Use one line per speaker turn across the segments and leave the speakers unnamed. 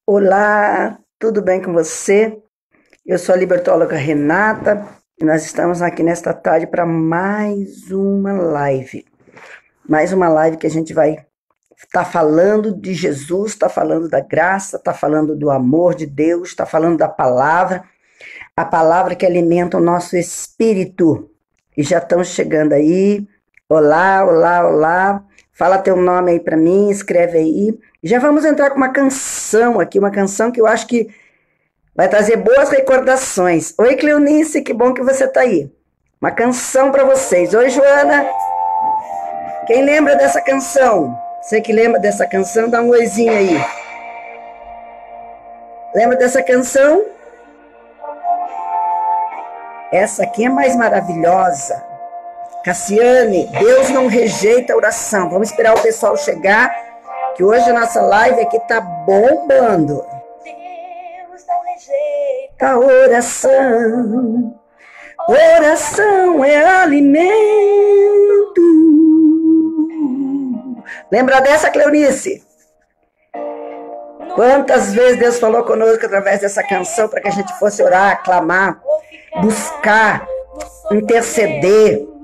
Olá, tudo bem com você? Eu sou a libertóloga Renata e nós estamos aqui nesta tarde para mais uma live. Mais uma live que a gente vai estar falando de Jesus, está falando da graça, está falando do amor de Deus, está falando da palavra, a palavra que alimenta o nosso espírito. E já estão chegando aí. Olá, olá, olá. Fala teu nome aí para mim, escreve aí. Já vamos entrar com uma canção aqui, uma canção que eu acho que vai trazer boas recordações. Oi, Cleonice, que bom que você está aí. Uma canção para vocês. Oi, Joana. Quem lembra dessa canção? Você que lembra dessa canção, dá um oizinho aí. Lembra dessa canção? Essa aqui é mais maravilhosa. Cassiane, Deus não rejeita a oração. Vamos esperar o pessoal chegar, que hoje a nossa live aqui tá bombando. Deus não rejeita a oração. Oração é alimento. Lembra dessa, Cleonice? Quantas vezes Deus falou conosco através dessa canção para que a gente fosse orar, clamar, buscar, interceder.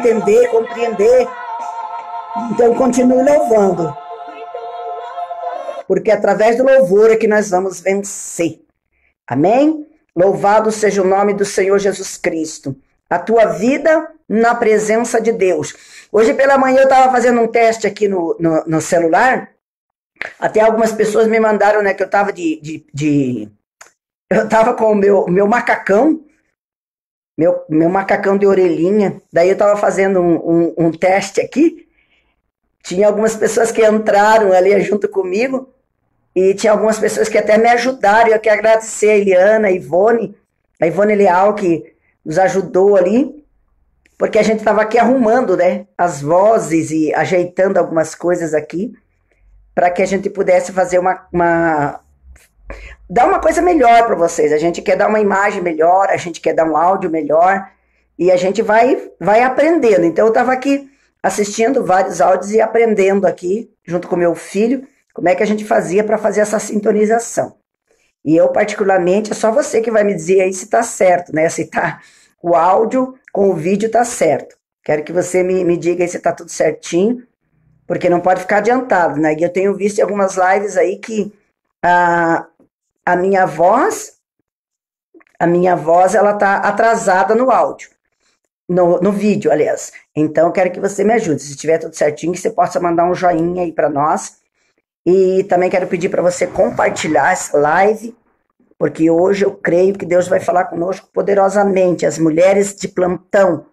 entender, compreender. Então continue louvando. Porque através do louvor é que nós vamos vencer. Amém? Louvado seja o nome do Senhor Jesus Cristo. A tua vida na presença de Deus. Hoje pela manhã eu estava fazendo um teste aqui no celular. Até algumas pessoas me mandaram, né, que eu estava eu estava com o meu macacão, meu macacão de orelhinha. Daí eu estava fazendo um teste aqui. Tinha algumas pessoas que entraram ali junto comigo. E tinha algumas pessoas que até me ajudaram. Eu quero agradecer a Eliana, a Ivone Leal, que nos ajudou ali, porque a gente estava aqui arrumando, né, as vozes e ajeitando algumas coisas aqui, para que a gente pudesse fazer dar uma coisa melhor para vocês. A gente quer dar uma imagem melhor, a gente quer dar um áudio melhor, e a gente vai aprendendo. Então eu estava aqui assistindo vários áudios e aprendendo aqui, junto com meu filho, como é que a gente fazia para fazer essa sintonização. E eu, particularmente, é só você que vai me dizer aí se está certo, né? Se tá, o áudio com o vídeo está certo. Quero que você me diga aí se está tudo certinho, porque não pode ficar adiantado, né? E eu tenho visto em algumas lives aí que a minha voz, ela está atrasada no áudio, no vídeo, aliás. Então, eu quero que você me ajude. Se estiver tudo certinho, que você possa mandar um joinha aí para nós. E também quero pedir para você compartilhar essa live, porque hoje eu creio que Deus vai falar conosco poderosamente. As mulheres de plantão,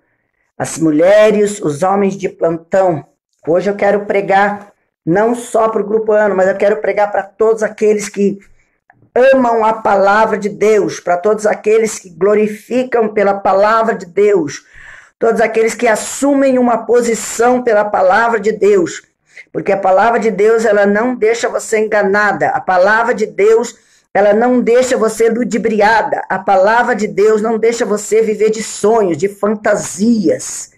as mulheres, os homens de plantão. Hoje eu quero pregar não só para o Grupo Ano, mas eu quero pregar para todos aqueles que amam a palavra de Deus, para todos aqueles que glorificam pela palavra de Deus, todos aqueles que assumem uma posição pela palavra de Deus. Porque a palavra de Deus, ela não deixa você enganada. A palavra de Deus, ela não deixa você ludibriada. A palavra de Deus não deixa você viver de sonhos, de fantasias.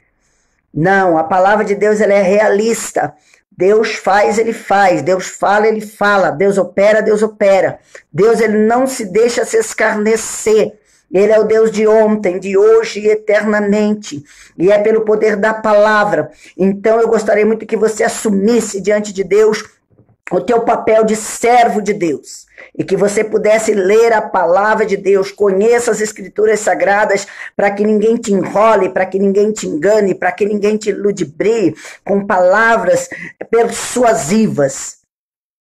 Não, a palavra de Deus, ela é realista. Deus faz, ele faz. Deus fala, ele fala. Deus opera, Deus opera. Deus, ele não se deixa se escarnecer. Ele é o Deus de ontem, de hoje e eternamente. E é pelo poder da palavra. Então eu gostaria muito que você assumisse diante de Deus o teu papel de servo de Deus. E que você pudesse ler a palavra de Deus, conheça as escrituras sagradas, para que ninguém te enrole, para que ninguém te engane, para que ninguém te ludibrie com palavras persuasivas.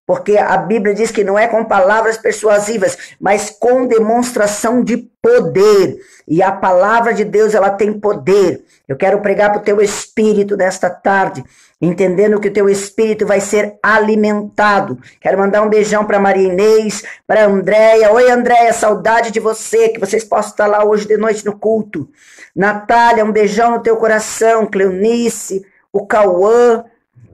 Porque a Bíblia diz que não é com palavras persuasivas, mas com demonstração de poder. E a palavra de Deus, ela tem poder. Eu quero pregar para o teu espírito nesta tarde, entendendo que o teu espírito vai ser alimentado. Quero mandar um beijão para Maria Inês, para Andréia. Oi, Andréia, saudade de você, que vocês possam estar lá hoje de noite no culto. Natália, um beijão no teu coração. Cleonice, o Cauã.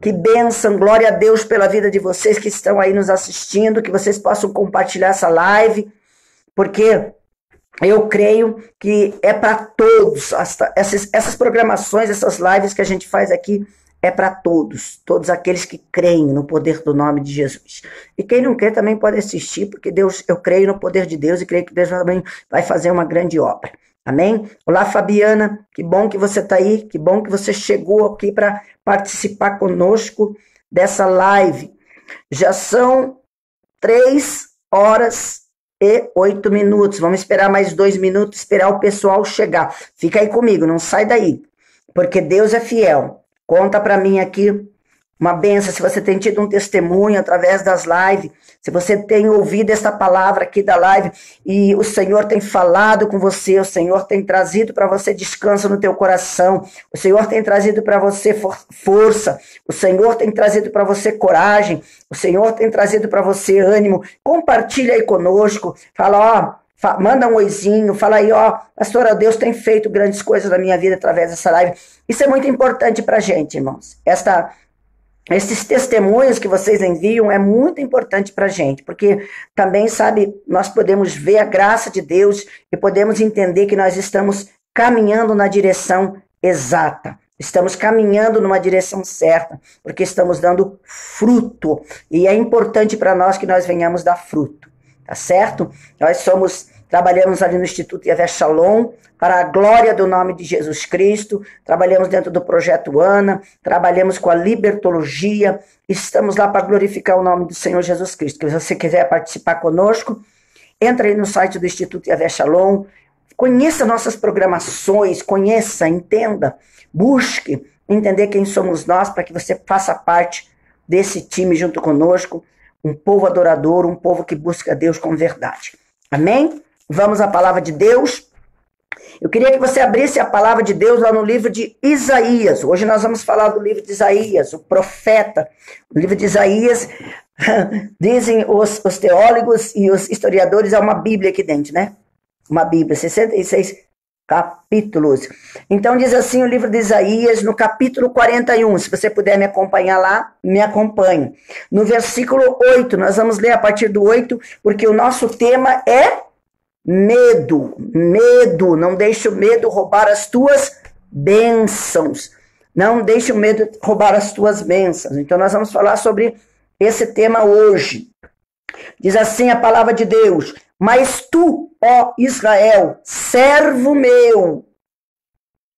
Que bênção, glória a Deus pela vida de vocês que estão aí nos assistindo, que vocês possam compartilhar essa live, porque eu creio que é para todos, essas programações, essas lives que a gente faz aqui, é para todos aqueles que creem no poder do nome de Jesus. E quem não crê também pode assistir, porque eu creio no poder de Deus e creio que Deus também vai fazer uma grande obra. Amém? Olá, Fabiana, que bom que você está aí, que bom que você chegou aqui para participar conosco dessa live. Já são 3h08. Vamos esperar mais 2 minutos, esperar o pessoal chegar. Fica aí comigo, não sai daí, porque Deus é fiel. Conta para mim aqui uma benção, se você tem tido um testemunho através das lives, se você tem ouvido essa palavra aqui da live e o Senhor tem falado com você, o Senhor tem trazido para você descanso no teu coração, o Senhor tem trazido para você força, o Senhor tem trazido para você coragem, o Senhor tem trazido para você ânimo. Compartilha aí conosco, fala, manda um oizinho, fala aí, pastora, Deus tem feito grandes coisas na minha vida através dessa live. Isso é muito importante para a gente, irmãos. Esses testemunhos que vocês enviam é muito importante para a gente, porque também, sabe, nós podemos ver a graça de Deus e podemos entender que nós estamos caminhando na direção exata. Estamos caminhando numa direção certa, porque estamos dando fruto. E é importante para nós que nós venhamos dar fruto, tá certo? Nós somos trabalhamos ali no Instituto Yahvé Shalom, para a glória do nome de Jesus Cristo, trabalhamos dentro do Projeto Ana, trabalhamos com a libertologia, estamos lá para glorificar o nome do Senhor Jesus Cristo. Se você quiser participar conosco, entra aí no site do Instituto Yahvé Shalom, conheça nossas programações, conheça, entenda, busque entender quem somos nós, para que você faça parte desse time junto conosco, um povo adorador, um povo que busca Deus com verdade. Amém? Vamos à palavra de Deus. Eu queria que você abrisse a palavra de Deus lá no livro de Isaías. Hoje nós vamos falar do livro de Isaías, o profeta. O livro de Isaías, dizem os teólogos e os historiadores, é uma Bíblia aqui dentro, né? Uma Bíblia, 66 capítulos. Então diz assim o livro de Isaías, no capítulo 41. Se você puder me acompanhar lá, me acompanhe. No versículo 8, nós vamos ler a partir do 8, porque o nosso tema é medo. Medo. Não deixe o medo roubar as tuas bênçãos. Não deixe o medo roubar as tuas bênçãos. Então nós vamos falar sobre esse tema hoje. Diz assim a palavra de Deus: mas tu, ó Israel, servo meu,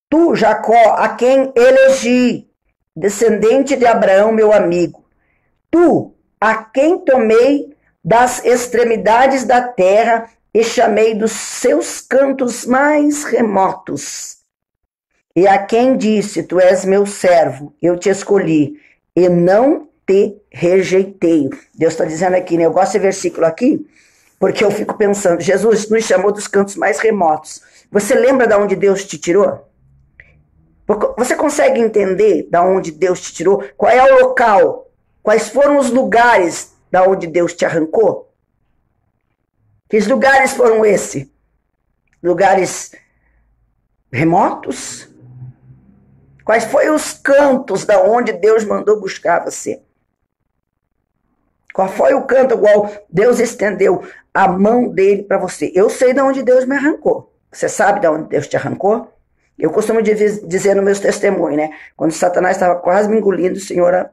tu, Jacó, a quem elegi, descendente de Abraão, meu amigo, tu, a quem tomei das extremidades da terra e chamei dos seus cantos mais remotos, e a quem disse, tu és meu servo, eu te escolhi, e não te rejeitei. Deus está dizendo aqui, né? Eu gosto desse versículo aqui, porque eu fico pensando, Jesus nos chamou dos cantos mais remotos. Você lembra de onde Deus te tirou? Você consegue entender de onde Deus te tirou? Qual é o local? Quais foram os lugares de onde Deus te arrancou? Que lugares foram esses? Lugares remotos? Quais foram os cantos de onde Deus mandou buscar você? Qual foi o canto ao qual Deus estendeu a mão dele para você? Eu sei de onde Deus me arrancou. Você sabe de onde Deus te arrancou? Eu costumo dizer nos meus testemunhos, né? Quando Satanás estava quase me engolindo, o Senhor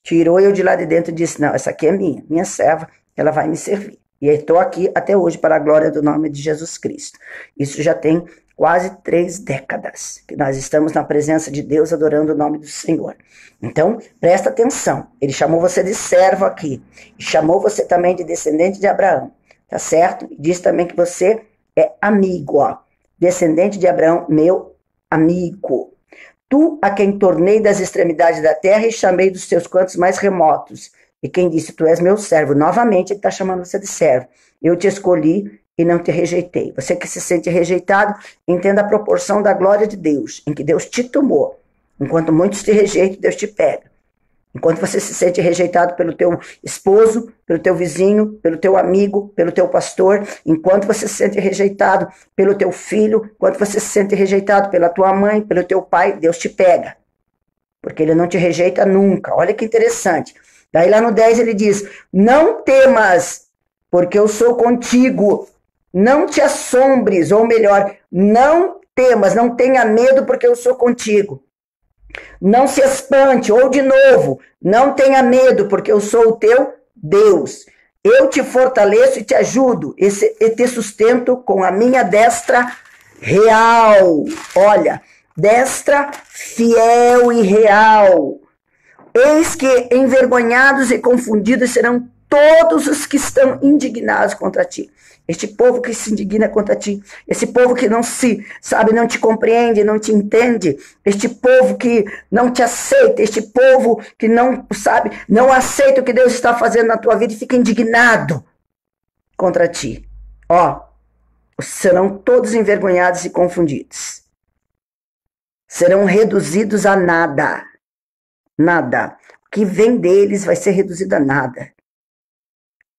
tirou eu de lá de dentro e disse, não, essa aqui é minha serva, ela vai me servir. E eu estou aqui até hoje para a glória do nome de Jesus Cristo. Isso já tem quase 3 décadas que nós estamos na presença de Deus adorando o nome do Senhor. Então, presta atenção. Ele chamou você de servo aqui. E chamou você também de descendente de Abraão. Tá certo? E diz também que você é amigo, ó. Descendente de Abraão, meu amigo. Tu, a quem tornei das extremidades da terra e chamei dos teus cantos mais remotos. E quem disse, tu és meu servo. Novamente, ele está chamando você de servo. Eu te escolhi e não te rejeitei. Você que se sente rejeitado, entenda a proporção da glória de Deus, em que Deus te tomou. Enquanto muitos te rejeitam, Deus te pega. Enquanto você se sente rejeitado pelo teu esposo, pelo teu vizinho, pelo teu amigo, pelo teu pastor, enquanto você se sente rejeitado pelo teu filho, enquanto você se sente rejeitado pela tua mãe, pelo teu pai, Deus te pega. Porque ele não te rejeita nunca. Olha que interessante. Daí lá no 10 ele diz, não temas, porque eu sou contigo. Não te assombres, ou melhor, não temas, não tenha medo, porque eu sou contigo. Não se espante, ou de novo, não tenha medo, porque eu sou o teu Deus. Eu te fortaleço e te ajudo, e te sustento com a minha destra real. Olha, destra fiel e real. Eis que envergonhados e confundidos serão todos os que estão indignados contra ti. Este povo que se indigna contra ti, esse povo que não não te compreende, não te entende, este povo que não te aceita, este povo que não aceita o que Deus está fazendo na tua vida e fica indignado contra ti. Ó, serão todos envergonhados e confundidos. Serão reduzidos a nada. Nada. O que vem deles vai ser reduzido a nada.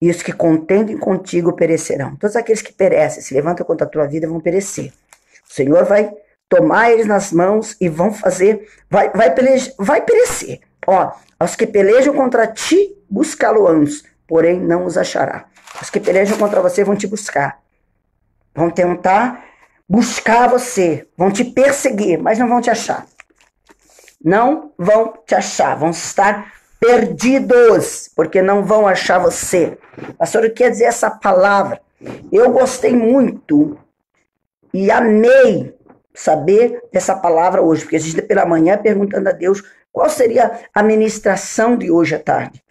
E os que contendem contigo perecerão. Todos aqueles que perecem, se levantam contra a tua vida, vão perecer. O Senhor vai tomar eles nas mãos e vão fazer, vai perecer. Ó, aos que pelejam contra ti, buscá-lo-ãos, porém não os achará. Os que pelejam contra você vão te buscar. Vão tentar buscar você, vão te perseguir, mas não vão te achar. Não vão te achar, vão estar perdidos, porque não vão achar você. Pastor, o que quer dizer essa palavra? Eu gostei muito e amei saber dessa palavra hoje, porque a gente pela manhã perguntando a Deus qual seria a ministração de hoje à tarde.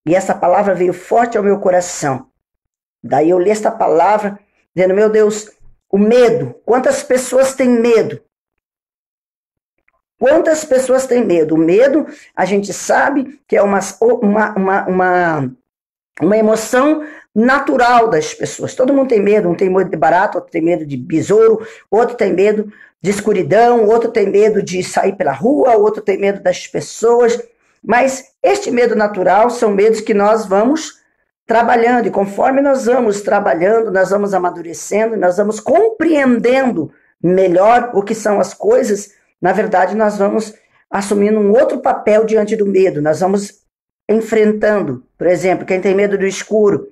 E essa palavra veio forte ao meu coração. Daí eu li essa palavra dizendo, meu Deus, o medo. Quantas pessoas têm medo? Quantas pessoas têm medo? O medo, a gente sabe que é uma emoção natural das pessoas. Todo mundo tem medo. Um tem medo de barato, outro tem medo de besouro, outro tem medo de escuridão, outro tem medo de sair pela rua, outro tem medo das pessoas. Mas este medo natural são medos que nós vamos trabalhando. E conforme nós vamos trabalhando, nós vamos amadurecendo, nós vamos compreendendo melhor o que são as coisas. Na verdade, nós vamos assumindo um outro papel diante do medo. Nós vamos enfrentando. Por exemplo, quem tem medo do escuro.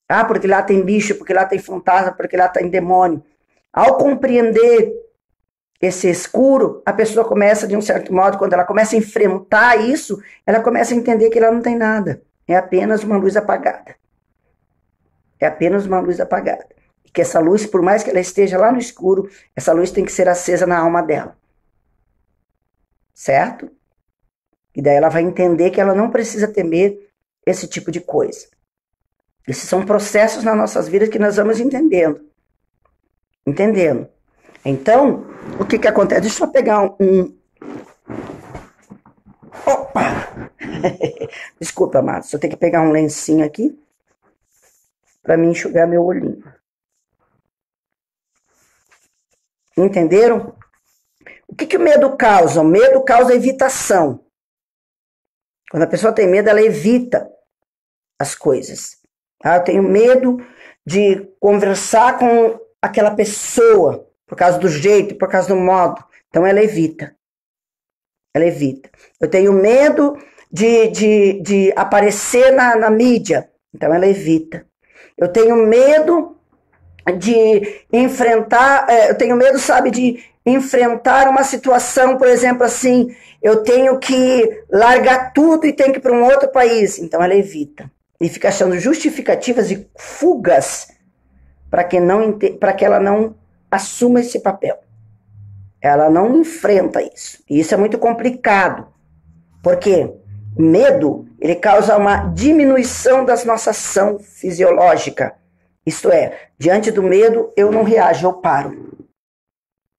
Ah, porque lá tem bicho, porque lá tem fantasma, porque lá tem demônio. Ao compreender esse escuro, a pessoa começa, de um certo modo, quando ela começa a enfrentar isso, ela começa a entender que ela não tem nada. É apenas uma luz apagada. É apenas uma luz apagada. E que essa luz, por mais que ela esteja lá no escuro, essa luz tem que ser acesa na alma dela. Certo? E daí ela vai entender que ela não precisa temer esse tipo de coisa. Esses são processos nas nossas vidas que nós vamos entendendo. Entendendo. Então, o que acontece? Deixa eu pegar Opa! Desculpa, amado. Só tenho que pegar um lencinho aqui para me enxugar meu olhinho. Entenderam? O que o medo causa? O medo causa evitação. Quando a pessoa tem medo, ela evita as coisas. Ah, eu tenho medo de conversar com aquela pessoa por causa do jeito, por causa do modo. Então ela evita. Ela evita. Eu tenho medo de aparecer na mídia. Então ela evita. Eu tenho medo de enfrentar, eu tenho medo, sabe, de enfrentar uma situação, por exemplo, assim, eu tenho que largar tudo e tenho que ir para um outro país. Então ela evita. E fica achando justificativas e fugas para que ela não assuma esse papel. Ela não enfrenta isso. E isso é muito complicado. Porque medo, ele causa uma diminuição da nossa ação fisiológica. Isto é, diante do medo, eu não reajo, eu paro.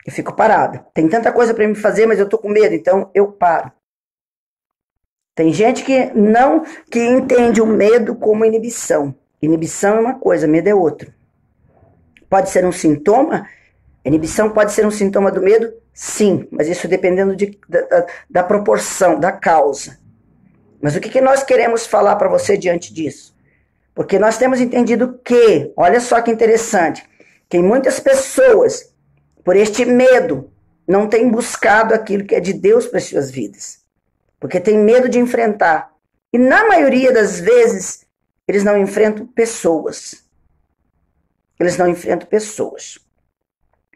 Eu fico parada. Tem tanta coisa para me fazer, mas eu tô com medo, então eu paro. Tem gente que entende o medo como inibição. Inibição é uma coisa, medo é outra. Pode ser um sintoma? Inibição pode ser um sintoma do medo? Sim, mas isso dependendo da proporção, da causa. Mas o que nós queremos falar para você diante disso? Porque nós temos entendido que, olha só que interessante, que muitas pessoas, por este medo, não têm buscado aquilo que é de Deus para as suas vidas. Porque tem medo de enfrentar. E na maioria das vezes, eles não enfrentam pessoas. Eles não enfrentam pessoas.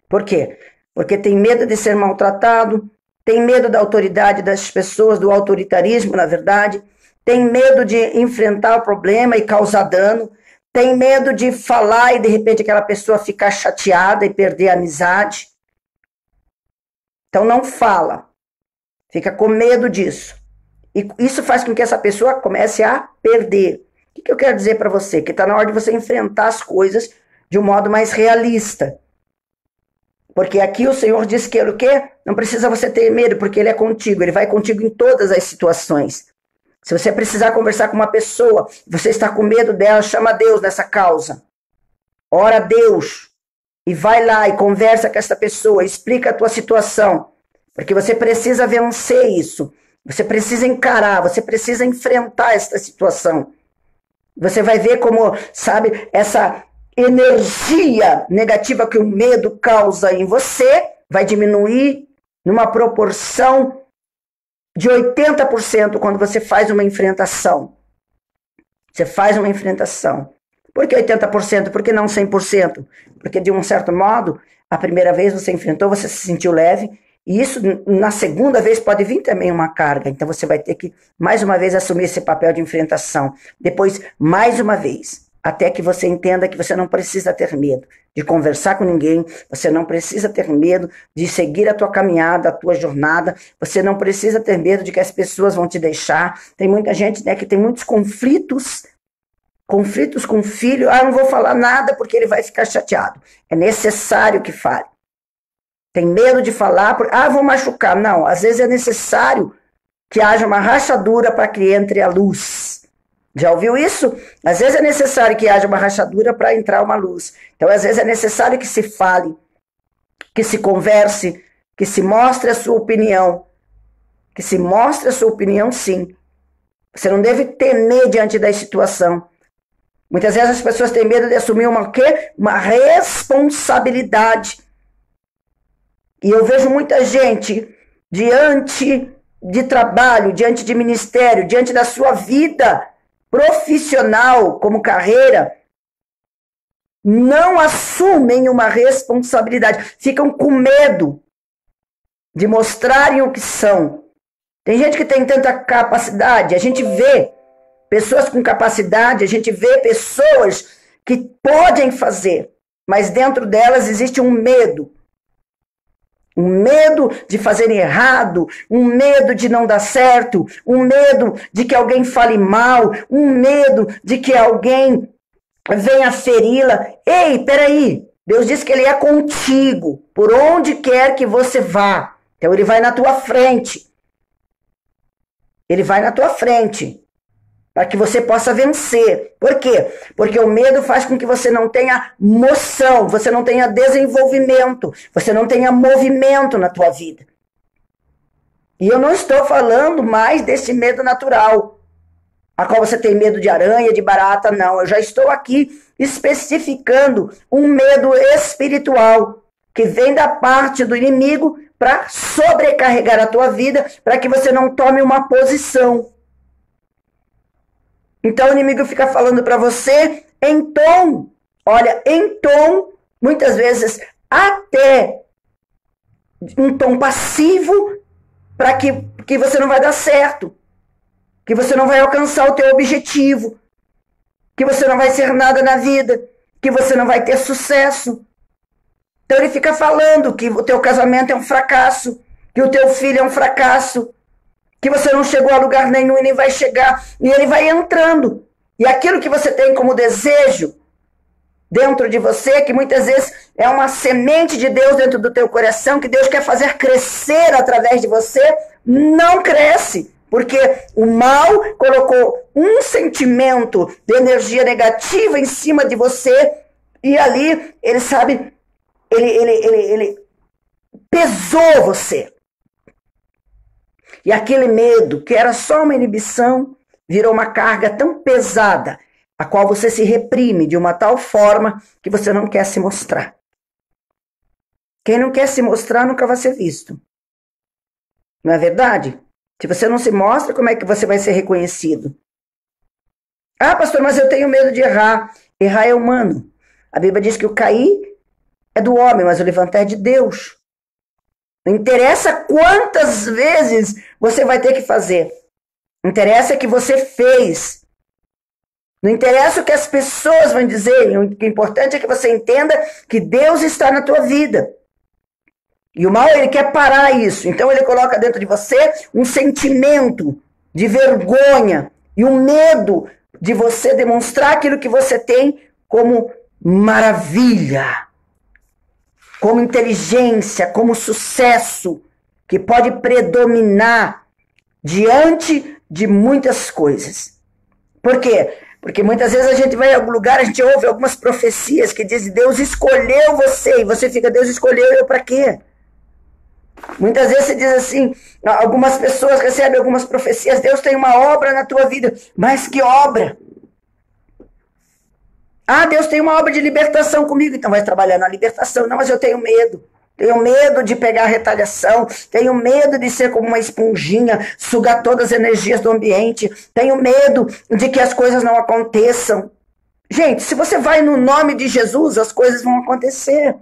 Por quê? Porque tem medo de ser maltratado, tem medo da autoridade das pessoas, do autoritarismo, na verdade, tem medo de enfrentar o problema e causar dano, tem medo de falar e de repente aquela pessoa ficar chateada e perder a amizade. Então não fala, fica com medo disso. E isso faz com que essa pessoa comece a perder. O que eu quero dizer para você? Que está na hora de você enfrentar as coisas de um modo mais realista. Porque aqui o Senhor diz que o quê? Não precisa você ter medo, porque Ele é contigo. Ele vai contigo em todas as situações. Se você precisar conversar com uma pessoa, você está com medo dela, chama Deus nessa causa. Ora a Deus. E vai lá e conversa com essa pessoa. Explica a tua situação. Porque você precisa vencer isso. Você precisa encarar. Você precisa enfrentar essa situação. Você vai ver como, sabe, essa energia negativa que o medo causa em você vai diminuir numa proporção de 80% quando você faz uma enfrentação. Você faz uma enfrentação. Por que 80%? Por que não 100%? Porque, de um certo modo, a primeira vez você enfrentou, você se sentiu leve, e isso, na segunda vez, pode vir também uma carga. Então, você vai ter que, mais uma vez, assumir esse papel de enfrentação. Depois, mais uma vez. até que você entenda que você não precisa ter medo de conversar com ninguém, você não precisa ter medo de seguir a tua caminhada, a tua jornada, você não precisa ter medo de que as pessoas vão te deixar. Tem muita gente, né, que tem muitos conflitos com o filho. Não vou falar nada porque ele vai ficar chateado. É necessário que fale. Tem medo de falar, vou machucar. Não, às vezes é necessário que haja uma rachadura para que entre a luz. Já ouviu isso? Às vezes é necessário que haja uma rachadura para entrar uma luz. Então, às vezes é necessário que se fale, que se converse, que se mostre a sua opinião. Que se mostre a sua opinião, sim. Você não deve temer diante da situação. Muitas vezes as pessoas têm medo de assumir uma responsabilidade. E eu vejo muita gente diante de trabalho, diante de ministério, diante da sua vida profissional como carreira, não assumem uma responsabilidade, ficam com medo de mostrarem o que são. Tem gente que tem tanta capacidade, a gente vê pessoas com capacidade, a gente vê pessoas que podem fazer, mas dentro delas existe um medo. Um medo de fazer errado, um medo de não dar certo, um medo de que alguém fale mal, um medo de que alguém venha feri-la. Ei, peraí, Deus diz que Ele é contigo, por onde quer que você vá. Então Ele vai na tua frente. Ele vai na tua frente, para que você possa vencer. Por quê? Porque o medo faz com que você não tenha moção, você não tenha desenvolvimento, você não tenha movimento na tua vida. E eu não estou falando mais desse medo natural, a qual você tem medo de aranha, de barata, não. Eu já estou aqui especificando um medo espiritual, que vem da parte do inimigo para sobrecarregar a tua vida, para que você não tome uma posição. Então o inimigo fica falando para você em tom, muitas vezes até um tom passivo, para que você não vai dar certo, que você não vai alcançar o teu objetivo, que você não vai ser nada na vida, que você não vai ter sucesso. Então ele fica falando que o teu casamento é um fracasso, que o teu filho é um fracasso, que você não chegou a lugar nenhum e nem vai chegar. E ele vai entrando. E aquilo que você tem como desejo dentro de você, que muitas vezes é uma semente de Deus dentro do teu coração, que Deus quer fazer crescer através de você, não cresce. Porque o mal colocou um sentimento de energia negativa em cima de você, e ali, ele sabe, ele pesou você. E aquele medo, que era só uma inibição, virou uma carga tão pesada, a qual você se reprime de uma tal forma que você não quer se mostrar. Quem não quer se mostrar nunca vai ser visto. Não é verdade? Se você não se mostra, como é que você vai ser reconhecido? Pastor, mas eu tenho medo de errar. Errar é humano. A Bíblia diz que o cair é do homem, mas o levantar é de Deus. Não interessa quantas vezes você vai ter que fazer. Não interessa o que você fez. Não interessa o que as pessoas vão dizer. O que é importante é que você entenda que Deus está na tua vida. E o mal, ele quer parar isso. Então ele coloca dentro de você um sentimento de vergonha e um medo de você demonstrar aquilo que você tem como maravilha, como inteligência, como sucesso, que pode predominar diante de muitas coisas. Por quê? Porque muitas vezes a gente vai em algum lugar, a gente ouve algumas profecias que dizem: Deus escolheu você, e você fica: Deus escolheu eu para quê? Muitas vezes você diz assim, algumas pessoas recebem algumas profecias: Deus tem uma obra na tua vida. Mas que obra? Deus tem uma obra de libertação comigo, então vai trabalhar na libertação. Não, mas eu tenho medo. Tenho medo de pegar a retaliação, tenho medo de ser como uma esponjinha, sugar todas as energias do ambiente, tenho medo de que as coisas não aconteçam. Gente, se você vai no nome de Jesus, as coisas vão acontecer.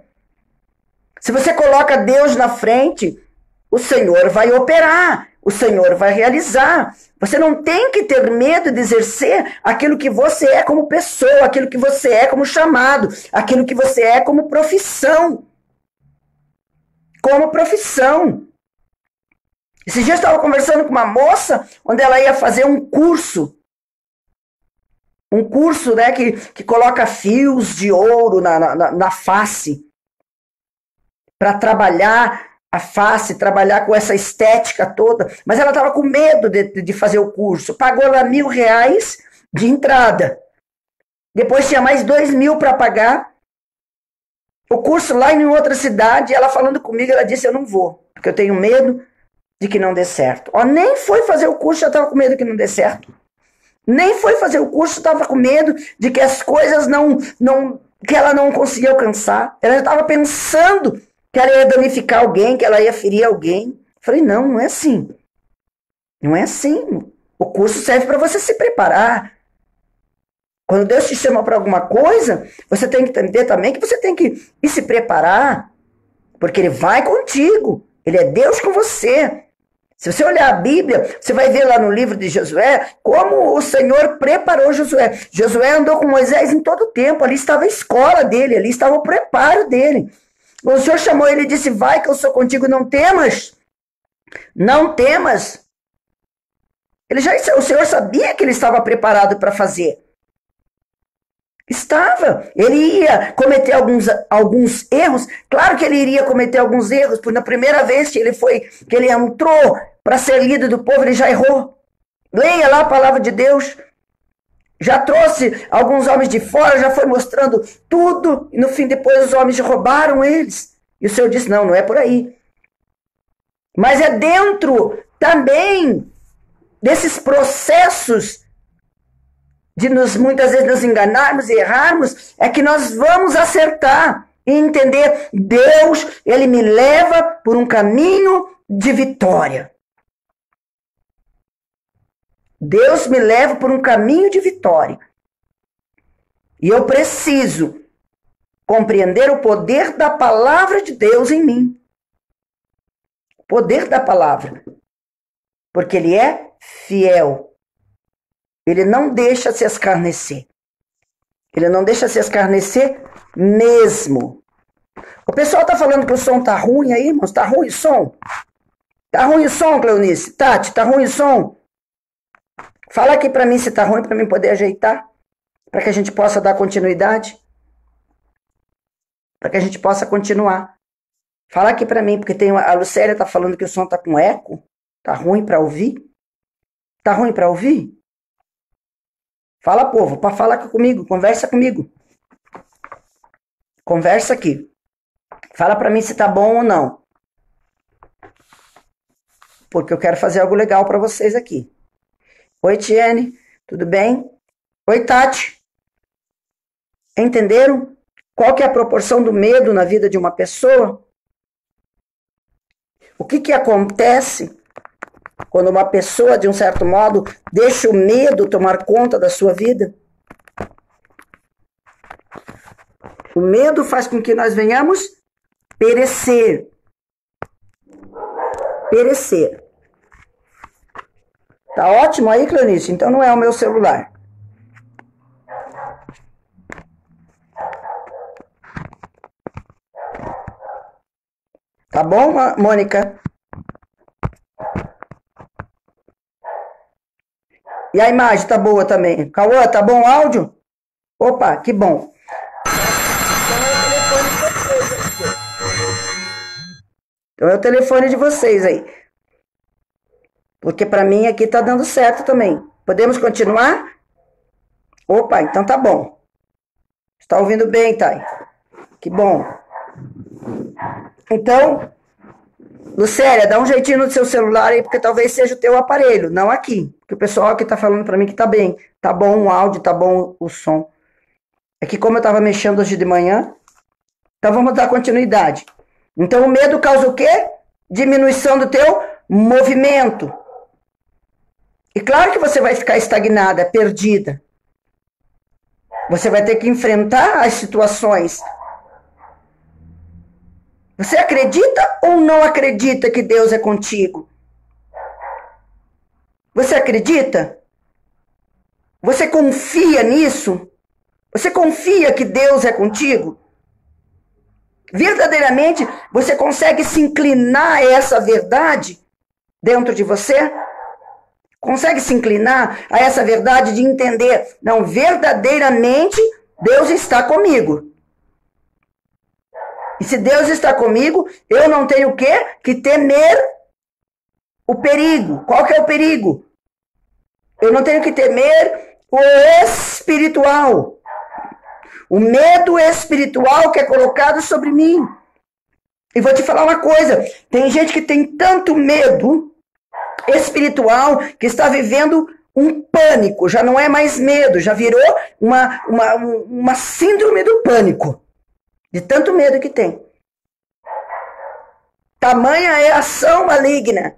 Se você coloca Deus na frente, o Senhor vai operar, o Senhor vai realizar. Você não tem que ter medo de exercer aquilo que você é como pessoa, aquilo que você é como chamado, aquilo que você é como profissão. Como profissão. Esse dia eu estava conversando com uma moça, onde ela ia fazer um curso. Um curso, né, que coloca fios de ouro na face. Para trabalhar a face, trabalhar com essa estética toda. Mas ela estava com medo de fazer o curso. Pagou lá R$1.000 de entrada. Depois tinha mais 2.000 para pagar. O curso lá em outra cidade, ela falando comigo, ela disse, eu não vou, porque eu tenho medo de que não dê certo. Ó, nem foi fazer o curso, já estava com medo que não dê certo. Nem foi fazer o curso, estava com medo de que as coisas que ela não conseguia alcançar. Ela já estava pensando que ela ia danificar alguém, que ela ia ferir alguém. Falei, não é assim. Não é assim. O curso serve para você se preparar. Quando Deus te chama para alguma coisa, você tem que entender também que você tem que ir se preparar, porque Ele vai contigo. Ele é Deus com você. Se você olhar a Bíblia, você vai ver lá no livro de Josué, como o Senhor preparou Josué. Josué andou com Moisés em todo o tempo, ali estava a escola dele, ali estava o preparo dele. O Senhor chamou ele e disse, vai que eu sou contigo, não temas. Não temas. O Senhor sabia que ele estava preparado para fazer. Estava. Ele ia cometer alguns erros. Claro que ele iria cometer alguns erros, porque na primeira vez que ele entrou para ser líder do povo, ele já errou. Leia lá a palavra de Deus. Já trouxe alguns homens de fora, já foi mostrando tudo, e no fim depois os homens roubaram eles. E o Senhor disse, não é por aí. Mas é dentro também desses processos de muitas vezes nos enganarmos e errarmos, é que nós vamos acertar e entender, Deus, Ele me leva por um caminho de vitória. Deus me leva por um caminho de vitória. E eu preciso compreender o poder da palavra de Deus em mim. O poder da palavra. Porque Ele é fiel. Ele não deixa se escarnecer. Ele não deixa se escarnecer mesmo. O pessoal está falando que o som está ruim aí, irmãos. Está ruim o som? Está ruim o som, Cleonice? Tati, está ruim o som? Fala aqui para mim se está ruim, para mim poder ajeitar. Para que a gente possa dar continuidade. Para que a gente possa continuar. Fala aqui para mim, porque a Lucélia está falando que o som está com eco. Está ruim para ouvir? Está ruim para ouvir? Fala, povo, para falar aqui comigo, conversa comigo. Conversa aqui. Fala para mim se tá bom ou não. Porque eu quero fazer algo legal para vocês aqui. Oi, Tiene, tudo bem? Oi, Tati. Entenderam qual que é a proporção do medo na vida de uma pessoa? O que acontece quando uma pessoa, de um certo modo, deixa o medo tomar conta da sua vida? O medo faz com que nós venhamos perecer. Perecer. Tá ótimo aí, Cleonice? Então não é o meu celular. Tá bom, Mônica? E a imagem tá boa também. Cauã, tá bom o áudio? Opa, que bom. Então é o telefone de vocês aí. Porque para mim aqui tá dando certo também. Podemos continuar? Opa, então tá bom. Está ouvindo bem, Thay? Que bom. Então, Lucélia, dá um jeitinho no seu celular aí, porque talvez seja o teu aparelho, não aqui. Porque o pessoal aqui tá falando para mim que tá bem. Tá bom o áudio, tá bom o som. É que como eu tava mexendo hoje de manhã, então vamos dar continuidade. Então o medo causa o quê? Diminuição do teu movimento. E claro que você vai ficar estagnada, perdida. Você vai ter que enfrentar as situações. Você acredita ou não acredita que Deus é contigo? Você acredita? Você confia nisso? Você confia que Deus é contigo? Verdadeiramente, você consegue se inclinar a essa verdade dentro de você? Consegue se inclinar a essa verdade de entender, não, verdadeiramente Deus está comigo. E se Deus está comigo, eu não tenho o quê? Que temer o perigo. Qual que é o perigo? Eu não tenho que temer o espiritual. O medo espiritual que é colocado sobre mim. E vou te falar uma coisa, tem gente que tem tanto medo espiritual que está vivendo um pânico, já não é mais medo, já virou uma síndrome do pânico, de tanto medo que tem. Tamanha é a ação maligna.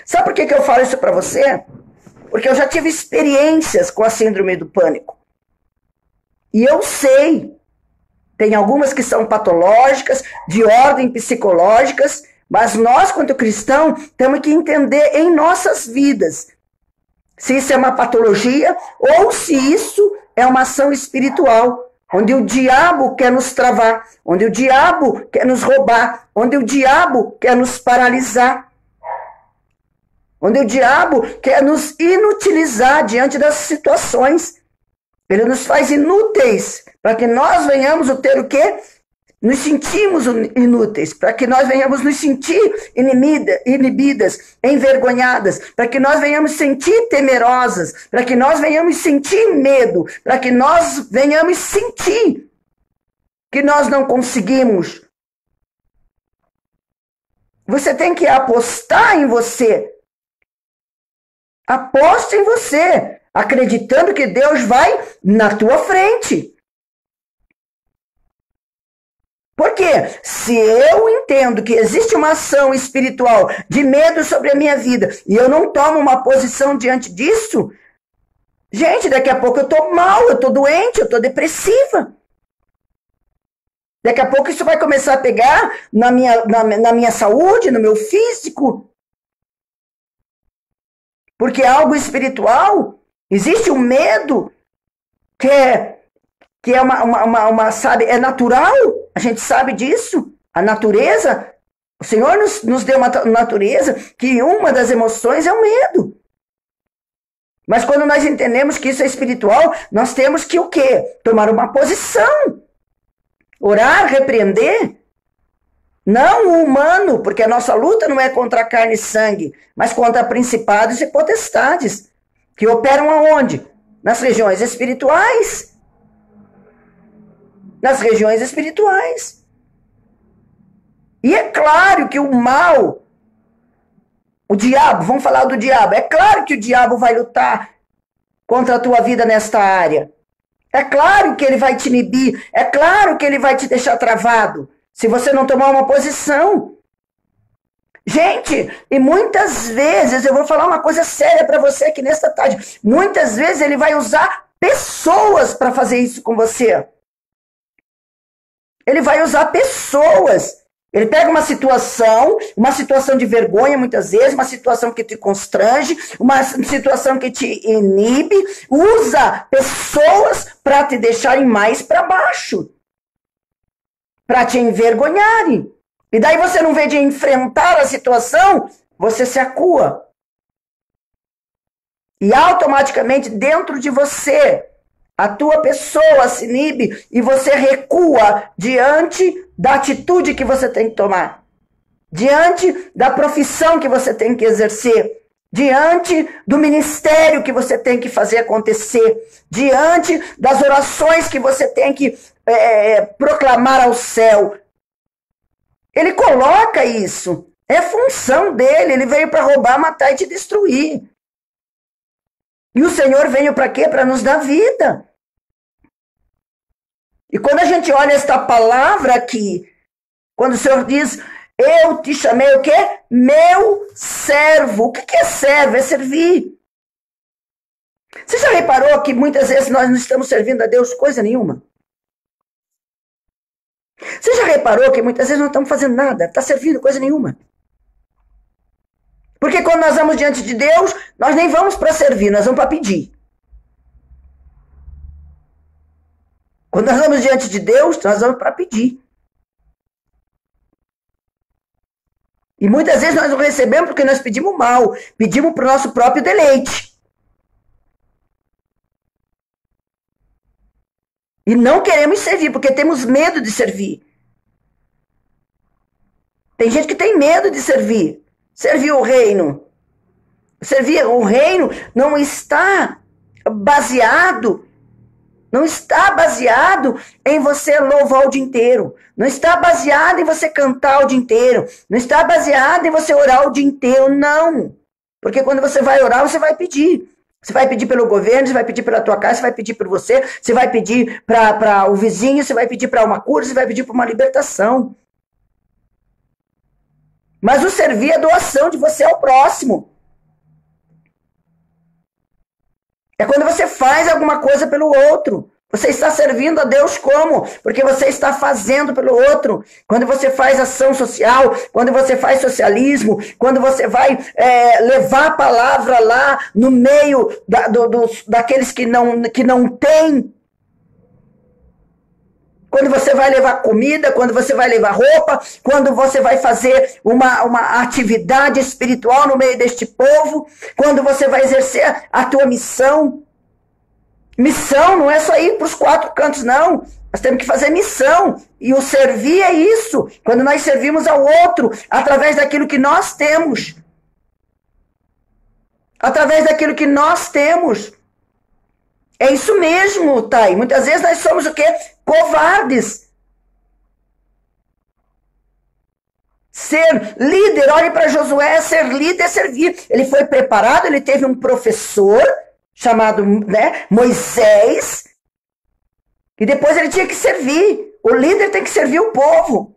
Sabe por que eu falo isso para você? Porque eu já tive experiências com a síndrome do pânico. E eu sei, tem algumas que são patológicas, de ordem psicológicas, mas nós, quanto cristãos, temos que entender em nossas vidas se isso é uma patologia ou se isso é uma ação espiritual, onde o diabo quer nos travar, onde o diabo quer nos roubar, onde o diabo quer nos paralisar, onde o diabo quer nos inutilizar diante das situações. Ele nos faz inúteis para que nós venhamos a ter o quê? Nos sentimos inúteis, para que nós venhamos nos sentir inibidas, envergonhadas, para que nós venhamos sentir temerosas, para que nós venhamos sentir medo, para que nós venhamos sentir que nós não conseguimos. Você tem que apostar em você. Aposte em você, acreditando que Deus vai na tua frente. Porque se eu entendo que existe uma ação espiritual de medo sobre a minha vida e eu não tomo uma posição diante disso, gente, daqui a pouco eu estou mal, eu estou doente, eu estou depressiva. Daqui a pouco isso vai começar a pegar na minha saúde, no meu físico. Porque é algo espiritual, existe um medo que é sabe, é natural, a gente sabe disso, a natureza, o Senhor nos deu uma natureza que uma das emoções é o medo. Mas quando nós entendemos que isso é espiritual, nós temos que o quê? Tomar uma posição, orar, repreender. Não o humano, porque a nossa luta não é contra carne e sangue, mas contra principados e potestades, que operam aonde? Nas regiões espirituais. Nas regiões espirituais. E é claro que o mal, o diabo, vamos falar do diabo, é claro que o diabo vai lutar contra a tua vida nesta área. É claro que ele vai te inibir, é claro que ele vai te deixar travado, se você não tomar uma posição. Gente, e muitas vezes, eu vou falar uma coisa séria para você aqui nesta tarde, muitas vezes ele vai usar pessoas para fazer isso com você. Ele vai usar pessoas. Ele pega uma situação de vergonha muitas vezes, uma situação que te constrange, uma situação que te inibe, usa pessoas para te deixarem mais para baixo, para te envergonharem. E daí você não vê de enfrentar a situação, você se acua. E automaticamente dentro de você, a tua pessoa se inibe e você recua diante da atitude que você tem que tomar, diante da profissão que você tem que exercer, diante do ministério que você tem que fazer acontecer, diante das orações que você tem que proclamar ao céu. Ele coloca isso, é função dele, ele veio para roubar, matar e te destruir. E o Senhor veio para quê? Para nos dar vida. E quando a gente olha esta palavra aqui, quando o Senhor diz, eu te chamei o quê? Meu servo. O que é servo? É servir. Você já reparou que muitas vezes nós não estamos servindo a Deus coisa nenhuma? Você já reparou que muitas vezes não estamos fazendo nada, está servindo coisa nenhuma? Porque quando nós vamos diante de Deus, nós nem vamos para servir, nós vamos para pedir. Quando nós vamos diante de Deus, nós vamos para pedir. E muitas vezes nós não recebemos porque nós pedimos mal, pedimos para o nosso próprio deleite. E não queremos servir, porque temos medo de servir. Tem gente que tem medo de servir. Servir o reino. Servir o reino não está baseado em você louvar o dia inteiro. Não está baseado em você cantar o dia inteiro. Não está baseado em você orar o dia inteiro, não. Porque quando você vai orar, você vai pedir. Você vai pedir pelo governo, você vai pedir pela tua casa, você vai pedir por você, você vai pedir para o vizinho, você vai pedir para uma cura, você vai pedir para uma libertação. Mas o servir é doação de você ao próximo. É quando você faz alguma coisa pelo outro. Você está servindo a Deus como? Porque você está fazendo pelo outro. Quando você faz ação social, quando você faz socialismo, quando você vai levar a palavra lá no meio daqueles que não têm. Quando você vai levar comida, quando você vai levar roupa, quando você vai fazer uma atividade espiritual no meio deste povo, quando você vai exercer a tua missão. Missão não é só ir para os quatro cantos, não. Nós temos que fazer missão. E o servir é isso. Quando nós servimos ao outro, através daquilo que nós temos. Através daquilo que nós temos. É isso mesmo, Thay. Muitas vezes nós somos o quê? Covardes. Ser líder, olhe para Josué, ser líder é servir. Ele foi preparado, ele teve um professor chamado Moisés, e depois ele tinha que servir. O líder tem que servir o povo.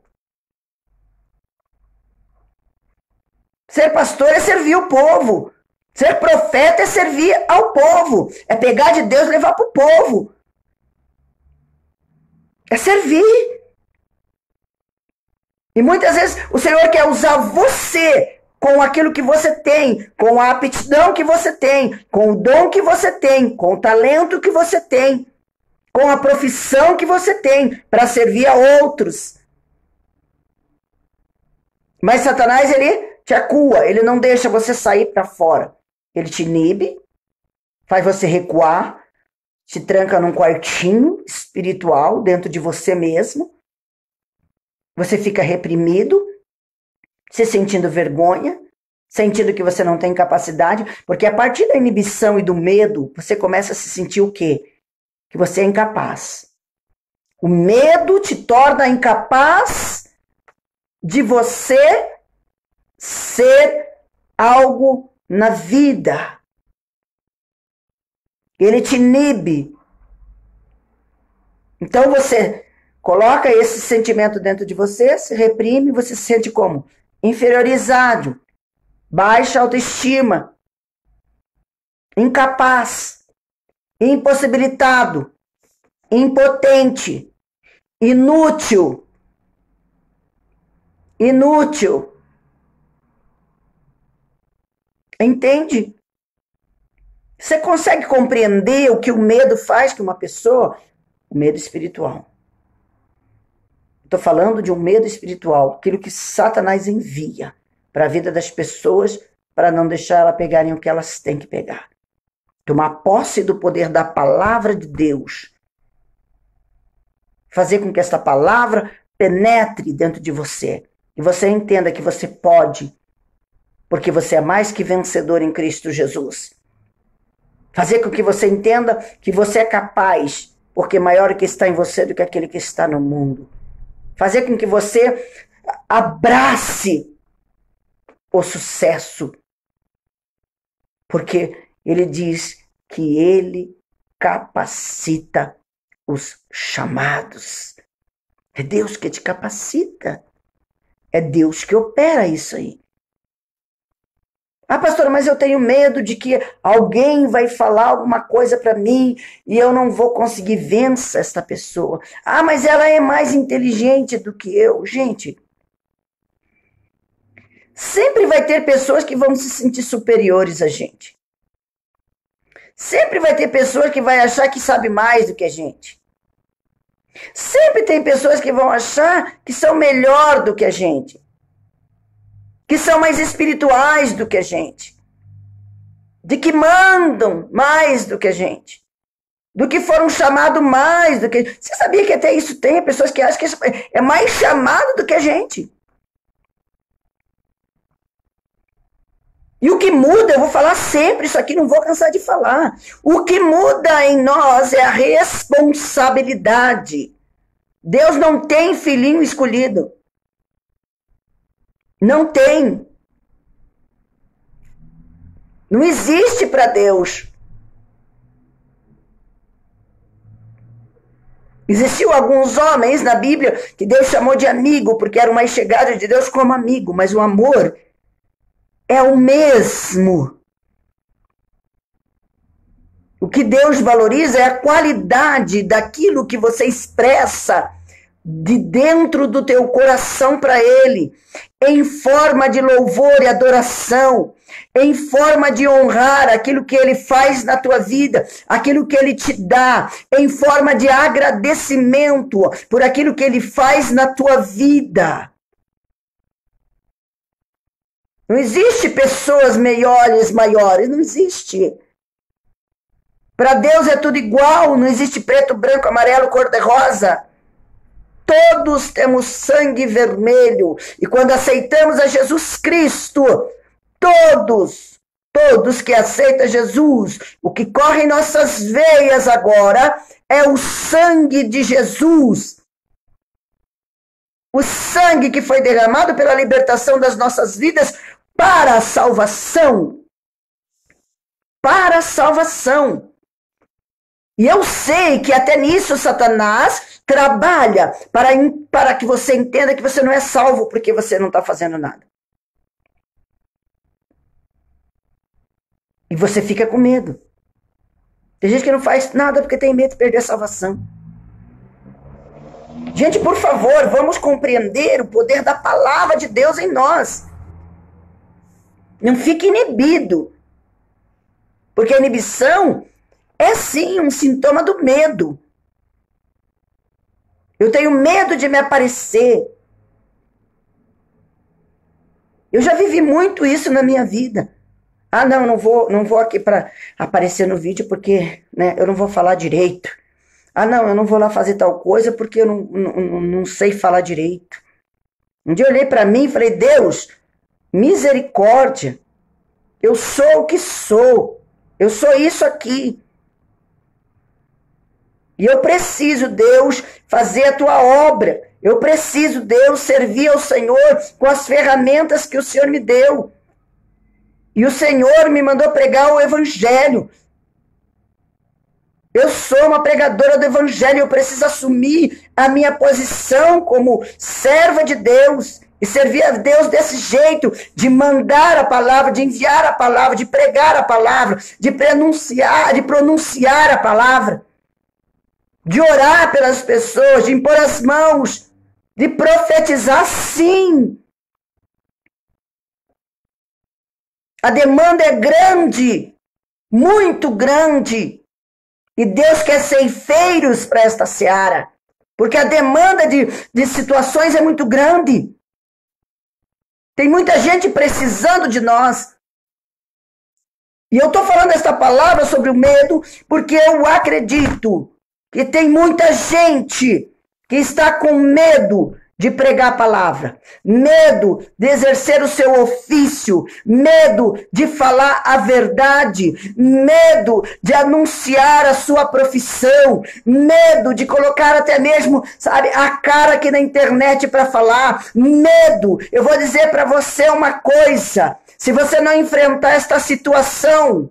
Ser pastor é servir o povo. Ser profeta é servir ao povo. É pegar de Deus e levar para o povo. É servir. E muitas vezes o Senhor quer usar você com aquilo que você tem, com a aptidão que você tem, com o dom que você tem, com o talento que você tem, com a profissão que você tem, para servir a outros. Mas Satanás, ele te acua, ele não deixa você sair para fora. Ele te inibe, faz você recuar, te tranca num quartinho espiritual dentro de você mesmo. Você fica reprimido, se sentindo vergonha, sentindo que você não tem capacidade, porque a partir da inibição e do medo, você começa a se sentir o quê? Que você é incapaz. O medo te torna incapaz de você ser algo na vida. Ele te inibe. Então você coloca esse sentimento dentro de você, se reprime, você se sente como? Inferiorizado, baixa autoestima, incapaz, impossibilitado, impotente, inútil. Entende? Você consegue compreender o que o medo faz com uma pessoa? O medo espiritual. Estou falando de um medo espiritual, aquilo que Satanás envia para a vida das pessoas para não deixar elas pegarem o que elas têm que pegar. Tomar posse do poder da palavra de Deus. Fazer com que essa palavra penetre dentro de você. E você entenda que você pode, porque você é mais que vencedor em Cristo Jesus. Fazer com que você entenda que você é capaz, porque maior é que está em você do que aquele que está no mundo. Fazer com que você abrace o sucesso. Porque ele diz que ele capacita os chamados. É Deus que te capacita. É Deus que opera isso aí. Ah, pastora, mas eu tenho medo de que alguém vai falar alguma coisa para mim e eu não vou conseguir vencer esta pessoa. Ah, mas ela é mais inteligente do que eu. Gente, Sempre vai ter pessoas que vão se sentir superiores a gente. Sempre vai ter pessoas que vão achar que sabe mais do que a gente. Sempre tem pessoas que vão achar que são melhor do que a gente. Que são mais espirituais do que a gente. De que mandam mais do que a gente. Do que foram chamados mais do que... Você sabia que até isso tem pessoas que acham que é mais chamado do que a gente. E o que muda, eu vou falar sempre isso aqui, não vou cansar de falar. O que muda em nós é a responsabilidade. Deus não tem filhinho escolhido. Não tem. Não existe para Deus. Existiu alguns homens na Bíblia que Deus chamou de amigo, porque eram mais chegados de Deus como amigo, mas o amor é o mesmo. O que Deus valoriza é a qualidade daquilo que você expressa de dentro do teu coração para Ele, em forma de louvor e adoração, em forma de honrar aquilo que Ele faz na tua vida, aquilo que Ele te dá, em forma de agradecimento por aquilo que Ele faz na tua vida. Não existe pessoas melhores, maiores, não existe. Para Deus é tudo igual, não existe preto, branco, amarelo, cor-de-rosa. Todos temos sangue vermelho. E quando aceitamos a Jesus Cristo, todos que aceitam Jesus, o que corre em nossas veias agora é o sangue de Jesus. O sangue que foi derramado pela libertação das nossas vidas para a salvação. Para a salvação. E eu sei que até nisso Satanás trabalha para que você entenda que você não é salvo porque você não está fazendo nada. E você fica com medo. Tem gente que não faz nada porque tem medo de perder a salvação. Gente, por favor, vamos compreender o poder da palavra de Deus em nós. Não fique inibido. Porque a inibição é sim um sintoma do medo. Eu tenho medo de me aparecer. Eu já vivi muito isso na minha vida. Ah, não vou aqui para aparecer no vídeo porque eu não vou falar direito. Ah, não, eu não vou lá fazer tal coisa porque eu não sei falar direito. Um dia eu olhei para mim e falei, Deus, misericórdia. Eu sou o que sou. Eu sou isso aqui. E eu preciso, Deus, fazer a tua obra. Eu preciso, Deus, servir ao Senhor com as ferramentas que o Senhor me deu. E o Senhor me mandou pregar o Evangelho. Eu sou uma pregadora do Evangelho. Eu preciso assumir a minha posição como serva de Deus. E servir a Deus desse jeito, de mandar a palavra, de enviar a palavra, de pregar a palavra, de pronunciar a palavra. De orar pelas pessoas, de impor as mãos, de profetizar, sim. A demanda é grande, muito grande. E Deus quer ceifeiros para esta seara. Porque a demanda de situações é muito grande. Tem muita gente precisando de nós. E eu estou falando esta palavra sobre o medo porque eu acredito que tem muita gente que está com medo de pregar a palavra, medo de exercer o seu ofício, medo de falar a verdade, medo de anunciar a sua profissão, medo de colocar até mesmo, a cara aqui na internet para falar, medo. Eu vou dizer para você uma coisa, se você não enfrentar esta situação,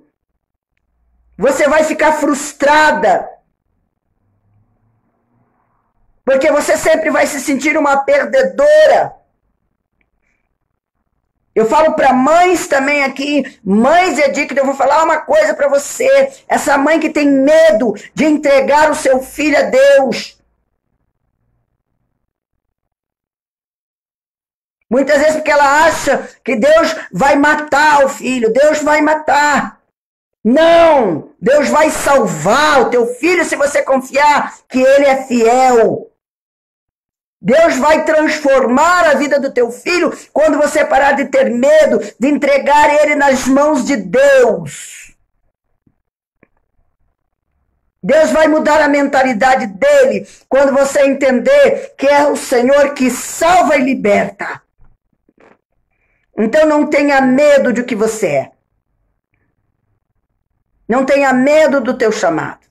você vai ficar frustrada, porque você sempre vai se sentir uma perdedora. Eu falo para mães também aqui, mães é dignas, eu vou falar uma coisa para você. Essa mãe que tem medo de entregar o seu filho a Deus. Muitas vezes porque ela acha que Deus vai matar o filho, Deus vai matar. Não, Deus vai salvar o teu filho se você confiar que ele é fiel. Deus vai transformar a vida do teu filho quando você parar de ter medo de entregar ele nas mãos de Deus. Deus vai mudar a mentalidade dele quando você entender que é o Senhor que salva e liberta. Então não tenha medo de que você é. Não tenha medo do teu chamado.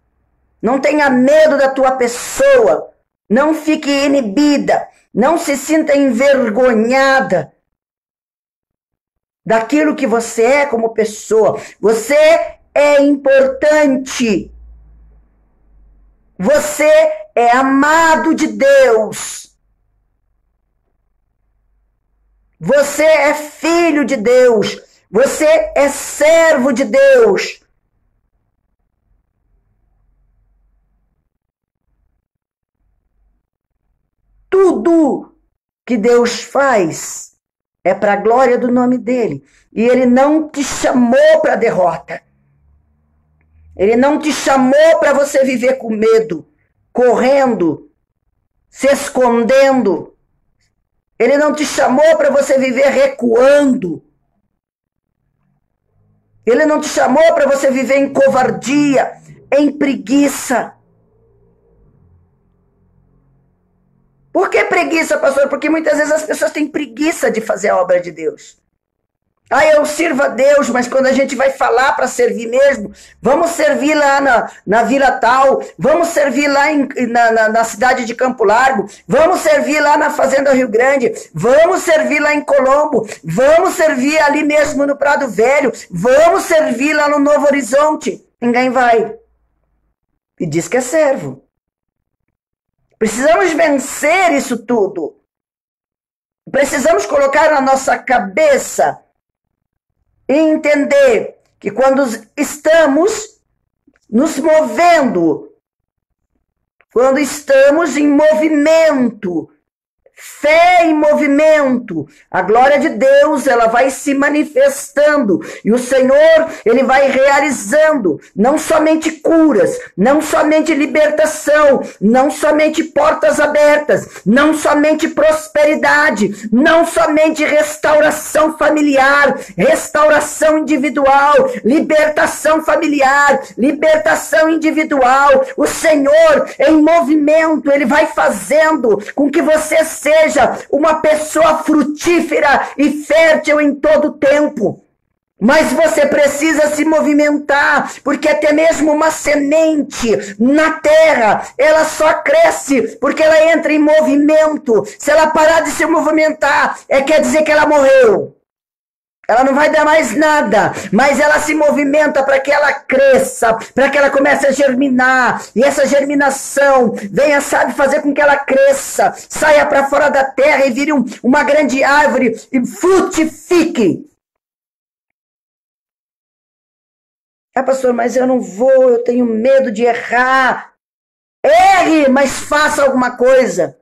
Não tenha medo da tua pessoa. Não fique inibida. Não se sinta envergonhada daquilo que você é como pessoa. Você é importante. Você é amado de Deus. Você é filho de Deus. Você é servo de Deus. Tudo que Deus faz é para a glória do nome dele. E ele não te chamou para a derrota. Ele não te chamou para você viver com medo, correndo, se escondendo. Ele não te chamou para você viver recuando. Ele não te chamou para você viver em covardia, em preguiça. Por que preguiça, pastor? Porque muitas vezes as pessoas têm preguiça de fazer a obra de Deus. Eu sirvo a Deus, mas quando a gente vai falar para servir mesmo, vamos servir lá na Vila Tal, vamos servir lá na cidade de Campo Largo, vamos servir lá na Fazenda Rio Grande, vamos servir lá em Colombo, vamos servir ali mesmo no Prado Velho, vamos servir lá no Novo Horizonte. Ninguém vai. E diz que é servo. Precisamos vencer isso tudo. Precisamos colocar na nossa cabeça e entender que quando estamos nos movendo, quando estamos em movimento, fé em movimento, a glória de Deus, ela vai se manifestando e o Senhor, ele vai realizando não somente curas, não somente libertação, não somente portas abertas, não somente prosperidade, não somente restauração familiar, restauração individual, libertação familiar, libertação individual. O Senhor em movimento, ele vai fazendo com que você seja uma pessoa frutífera e fértil em todo o tempo. Mas você precisa se movimentar, porque até mesmo uma semente na terra, ela só cresce porque ela entra em movimento. Se ela parar de se movimentar, quer dizer que ela morreu. Ela não vai dar mais nada, mas ela se movimenta para que ela cresça, para que ela comece a germinar. E essa germinação venha, sabe, fazer com que ela cresça, saia para fora da terra e vire uma grande árvore e frutifique. Pastor, mas eu não vou, eu tenho medo de errar. Erre, mas faça alguma coisa.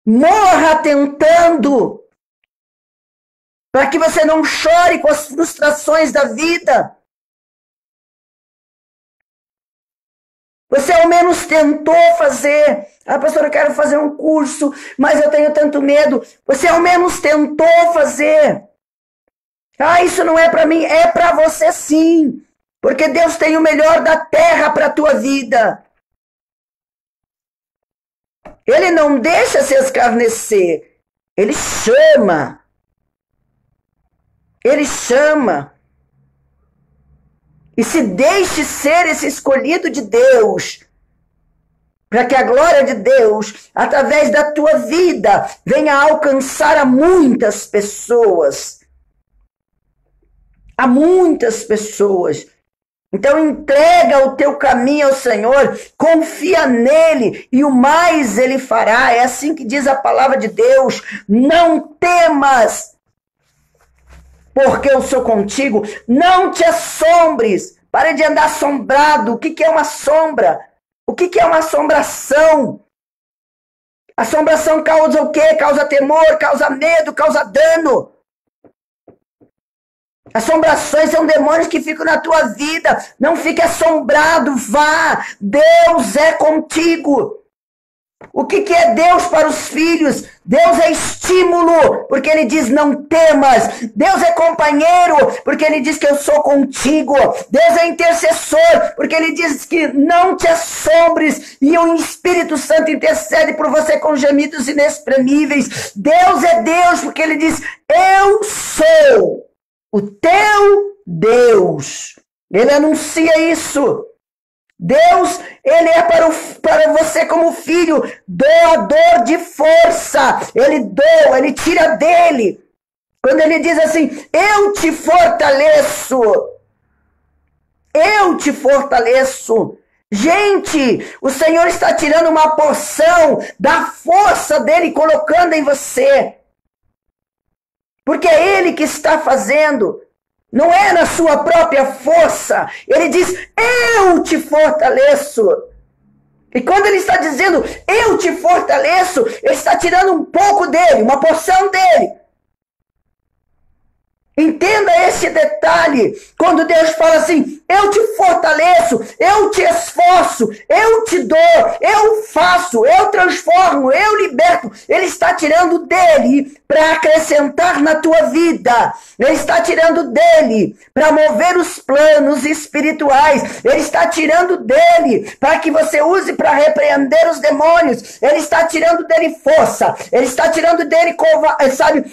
Morra tentando. Para que você não chore com as frustrações da vida. Você ao menos tentou fazer. Pastor, eu quero fazer um curso, mas eu tenho tanto medo. Você ao menos tentou fazer. Isso não é para mim, é para você sim. Porque Deus tem o melhor da terra para a tua vida. Ele não deixa se escarnecer. Ele chama. Ele chama. E se deixe ser esse escolhido de Deus, para que a glória de Deus, através da tua vida, venha alcançar a muitas pessoas. A muitas pessoas. Então entrega o teu caminho ao Senhor, confia nele e o mais ele fará. É assim que diz a palavra de Deus. Não temas, porque eu sou contigo. Não te assombres. Pare de andar assombrado. O que é uma sombra? O que é uma assombração? Assombração causa o quê? Causa temor, causa medo, causa dano. Assombrações são demônios que ficam na tua vida. Não fique assombrado, vá. Deus é contigo. O que é Deus para os filhos? Deus é estímulo, porque Ele diz não temas. Deus é companheiro, porque Ele diz que eu sou contigo. Deus é intercessor, porque Ele diz que não te assombres. E o Espírito Santo intercede por você com gemidos inexprimíveis. Deus é Deus, porque Ele diz, eu sou o teu Deus. Ele anuncia isso. Deus, Ele é para você como filho, doador de força. Ele doa, Ele tira dele. Quando Ele diz assim, eu te fortaleço. Eu te fortaleço. Gente, o Senhor está tirando uma porção da força dEle, colocando em você. Porque é Ele que está fazendo. Não é na sua própria força. Ele diz, eu te fortaleço. E quando ele está dizendo, eu te fortaleço, ele está tirando um pouco dele, uma porção dele. Entenda esse detalhe. Quando Deus fala assim, eu te fortaleço, eu te esforço, eu te dou, eu faço, eu transformo, eu liberto. Ele está tirando dele para acrescentar na tua vida. Ele está tirando dele para mover os planos espirituais. Ele está tirando dele para que você use para repreender os demônios. Ele está tirando dele força. Ele está tirando dele,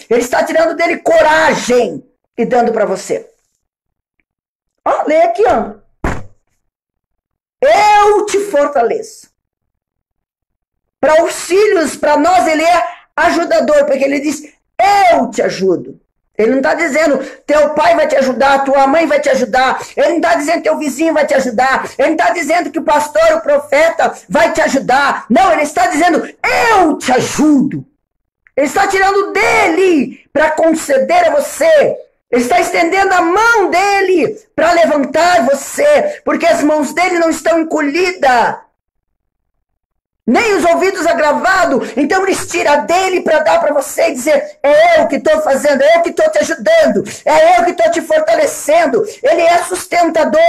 ele está tirando dele coragem. E dando para você. Ó, lê aqui, ó. Eu te fortaleço. Para os filhos, para nós, ele é ajudador, porque ele diz, eu te ajudo. Ele não está dizendo, teu pai vai te ajudar, tua mãe vai te ajudar. Ele não está dizendo, teu vizinho vai te ajudar. Ele não está dizendo que o pastor, o profeta vai te ajudar. Não, ele está dizendo, eu te ajudo. Ele está tirando dele para conceder a você. Ele está estendendo a mão dele para levantar você, porque as mãos dele não estão encolhidas, nem os ouvidos agravados. Então ele tira dele para dar para você e dizer, é eu que estou fazendo, é eu que estou te ajudando, é eu que estou te fortalecendo. Ele é sustentador.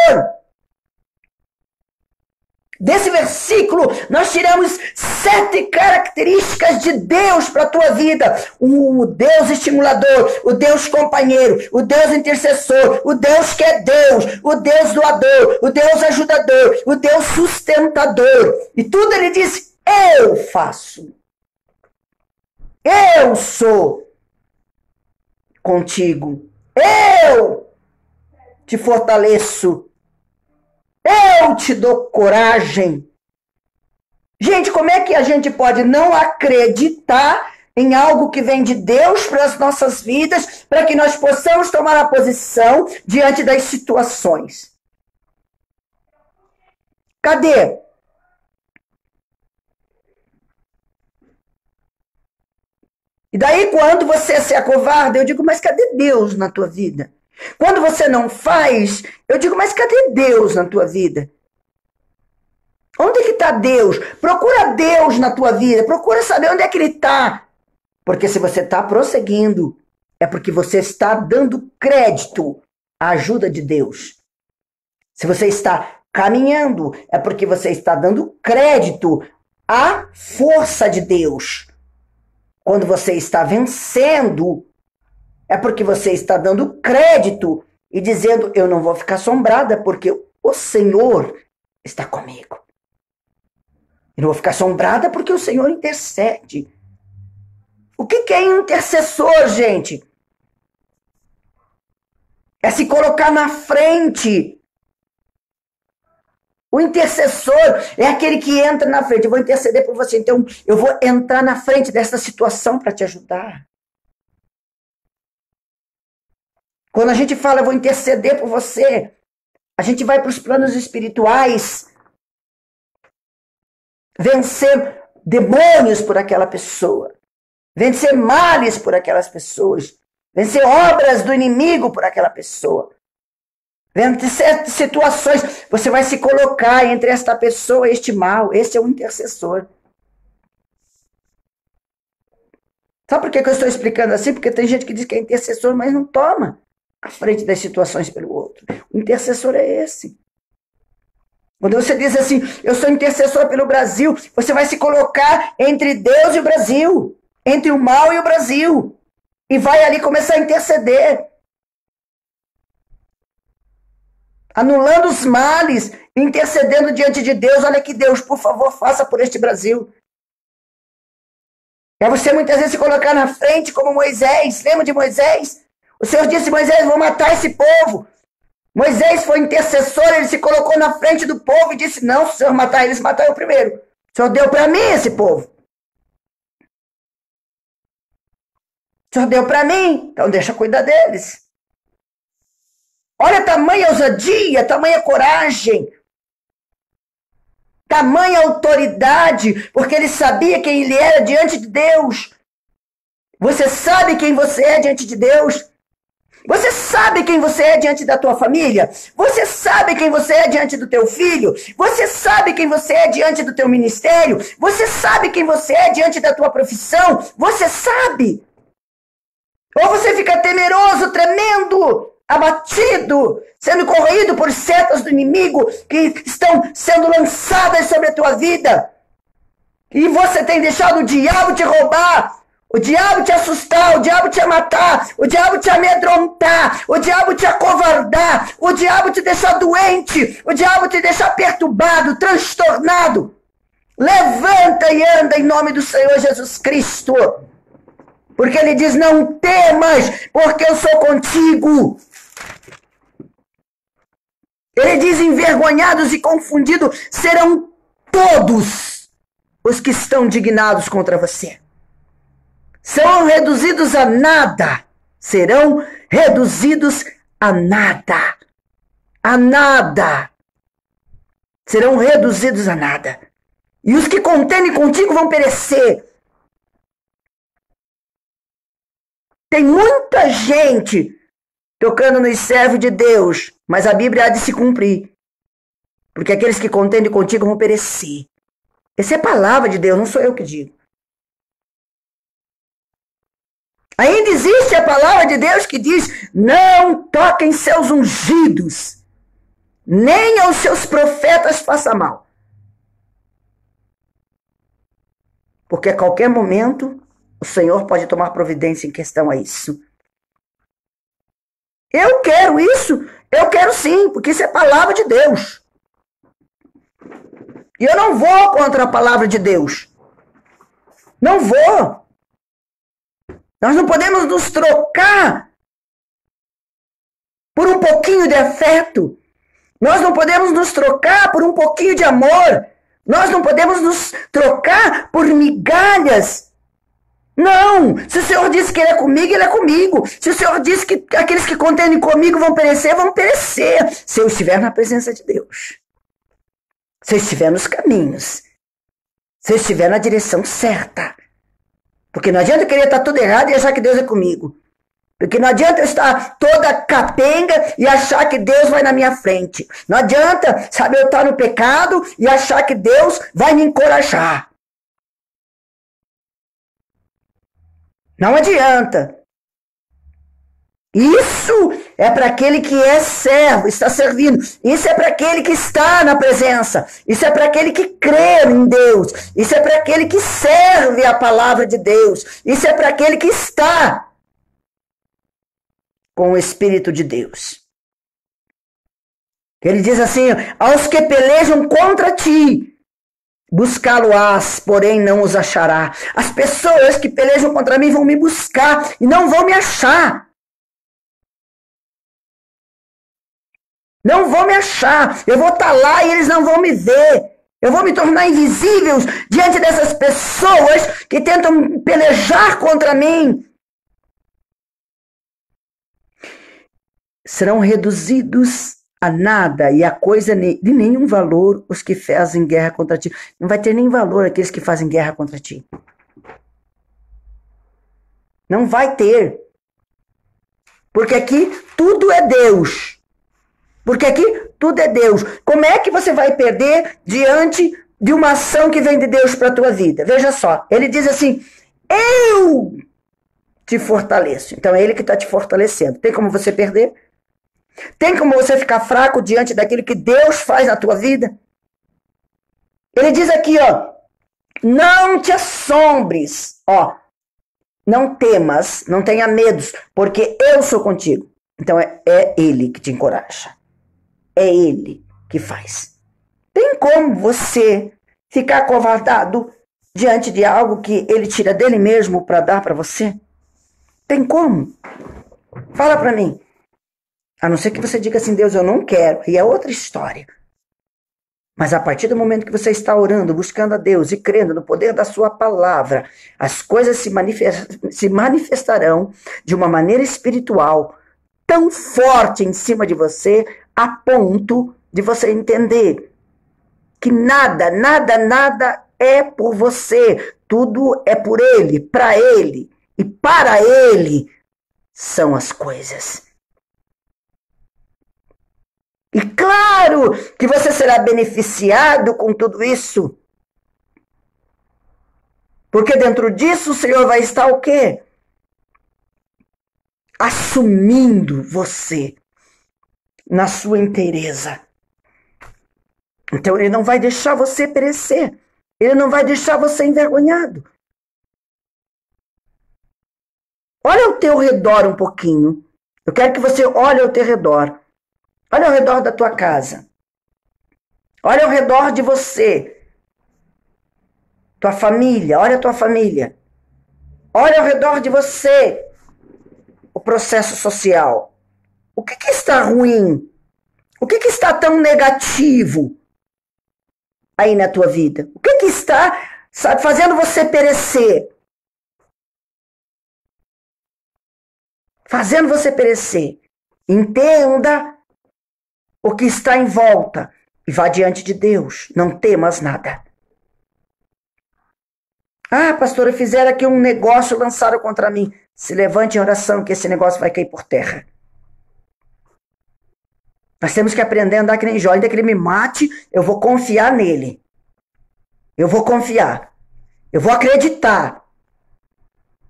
Desse versículo, nós tiramos 7 características de Deus para a tua vida. O Deus estimulador, o Deus companheiro, o Deus intercessor, o Deus que é Deus, o Deus doador, o Deus ajudador, o Deus sustentador. E tudo ele diz, eu faço. Eu sou contigo. Eu te fortaleço. Eu te dou coragem. Gente, como é que a gente pode não acreditar em algo que vem de Deus para as nossas vidas, para que nós possamos tomar a posição diante das situações? Cadê? E daí quando você se acovarda, eu digo, mas cadê Deus na tua vida? Quando você não faz, eu digo, mas cadê Deus na tua vida? Onde é que está Deus? Procura Deus na tua vida, procura saber onde é que Ele está. Porque se você está prosseguindo, é porque você está dando crédito à ajuda de Deus. Se você está caminhando, é porque você está dando crédito à força de Deus. Quando você está vencendo, é porque você está dando crédito e dizendo, eu não vou ficar assombrada, porque o Senhor está comigo. Eu não vou ficar assombrada porque o Senhor intercede. O que é intercessor, gente? É se colocar na frente. O intercessor é aquele que entra na frente. Eu vou interceder por você, então eu vou entrar na frente dessa situação para te ajudar. Quando a gente fala, eu vou interceder por você, a gente vai para os planos espirituais, vencer demônios por aquela pessoa, vencer males por aquelas pessoas, vencer obras do inimigo por aquela pessoa, vencer situações. Você vai se colocar entre esta pessoa e este mal. Esse é o intercessor. Sabe por que eu estou explicando assim? Porque tem gente que diz que é intercessor, mas não toma a frente das situações pelo outro. O intercessor é esse. Quando você diz assim, eu sou intercessor pelo Brasil, você vai se colocar entre Deus e o Brasil, entre o mal e o Brasil, e vai ali começar a interceder, anulando os males, intercedendo diante de Deus. Olha que Deus, por favor, faça por este Brasil. É você muitas vezes se colocar na frente como Moisés. Lembra de Moisés? O Senhor disse, Moisés, vou matar esse povo. Moisés foi intercessor, ele se colocou na frente do povo e disse, não, se o Senhor matar eles, matar eu primeiro. O Senhor deu para mim esse povo. O Senhor deu para mim, então deixa eu cuidar deles. Olha tamanha ousadia, tamanha coragem, tamanha autoridade, porque ele sabia quem ele era diante de Deus. Você sabe quem você é diante de Deus? Você sabe quem você é diante da tua família? Você sabe quem você é diante do teu filho? Você sabe quem você é diante do teu ministério? Você sabe quem você é diante da tua profissão? Você sabe? Ou você fica temeroso, tremendo, abatido, sendo corroído por setas do inimigo que estão sendo lançadas sobre a tua vida. E você tem deixado o diabo te roubar, o diabo te assustar, o diabo te matar, o diabo te amedrontar, o diabo te acovardar, o diabo te deixar doente, o diabo te deixar perturbado, transtornado. Levanta e anda em nome do Senhor Jesus Cristo. Porque ele diz, não temas, porque eu sou contigo. Ele diz, envergonhados e confundidos serão todos os que estão dignados contra você. Serão reduzidos a nada. Serão reduzidos a nada. A nada. Serão reduzidos a nada. E os que contendem contigo vão perecer. Tem muita gente tocando nos servos de Deus, mas a Bíblia há de se cumprir. Porque aqueles que contendem contigo vão perecer. Essa é a palavra de Deus, não sou eu que digo. Ainda existe a palavra de Deus que diz, não toquem seus ungidos, nem aos seus profetas faça mal. Porque a qualquer momento, o Senhor pode tomar providência em questão a isso. Eu quero isso, eu quero sim, porque isso é palavra de Deus. E eu não vou contra a palavra de Deus. Não vou. Nós não podemos nos trocar por um pouquinho de afeto. Nós não podemos nos trocar por um pouquinho de amor. Nós não podemos nos trocar por migalhas. Não! Se o Senhor disse que Ele é comigo, Ele é comigo. Se o Senhor disse que aqueles que contendem comigo vão perecer, vão perecer. Se eu estiver na presença de Deus. Se eu estiver nos caminhos. Se eu estiver na direção certa. Porque não adianta eu querer estar tudo errado e achar que Deus é comigo. Porque não adianta eu estar toda capenga e achar que Deus vai na minha frente. Não adianta, sabe, eu estar no pecado e achar que Deus vai me encorajar. Não adianta. Isso é para aquele que é servo, está servindo. Isso é para aquele que está na presença. Isso é para aquele que crê em Deus. Isso é para aquele que serve a palavra de Deus. Isso é para aquele que está com o Espírito de Deus. Ele diz assim, aos que pelejam contra ti, buscá-lo-ás, porém não os achará. As pessoas que pelejam contra mim vão me buscar e não vão me achar. Não vão me achar. Eu vou estar lá e eles não vão me ver. Eu vou me tornar invisível diante dessas pessoas que tentam pelejar contra mim. Serão reduzidos a nada e a coisa de nenhum valor os que fazem guerra contra ti. Não vai ter nem valor aqueles que fazem guerra contra ti. Não vai ter. Porque aqui tudo é Deus. Porque aqui tudo é Deus. Como é que você vai perder diante de uma ação que vem de Deus para a tua vida? Veja só, ele diz assim, eu te fortaleço. Então é Ele que está te fortalecendo. Tem como você perder? Tem como você ficar fraco diante daquilo que Deus faz na tua vida? Ele diz aqui, ó, não te assombres, ó, não temas, não tenha medos, porque eu sou contigo. Então é Ele que te encoraja. É Ele que faz. Tem como você ficar acovardado diante de algo que Ele tira dele mesmo para dar para você? Tem como? Fala para mim. A não ser que você diga assim, Deus, eu não quero. E é outra história. Mas a partir do momento que você está orando, buscando a Deus e crendo no poder da sua palavra, as coisas se manifestarão de uma maneira espiritual tão forte em cima de você, a ponto de você entender que nada, nada, nada é por você. Tudo é por Ele, para Ele e para Ele são as coisas. E claro que você será beneficiado com tudo isso. Porque dentro disso o Senhor vai estar o quê? Assumindo você na sua inteireza. Então Ele não vai deixar você perecer. Ele não vai deixar você envergonhado. Olha ao teu redor um pouquinho. Eu quero que você olhe ao teu redor. Olha ao redor da tua casa. Olha ao redor de você. Tua família, olha a tua família. Olha ao redor de você o processo social. O que está ruim? O que está tão negativo aí na tua vida? O que está, sabe, fazendo você perecer? Fazendo você perecer. Entenda o que está em volta e vá diante de Deus. Não temas nada. Ah, pastora, fizeram aqui um negócio, lançaram contra mim. Se levante em oração que esse negócio vai cair por terra. Nós temos que aprender a andar que nem Jó. Ainda que ele me mate, eu vou confiar nele. Eu vou confiar. Eu vou acreditar.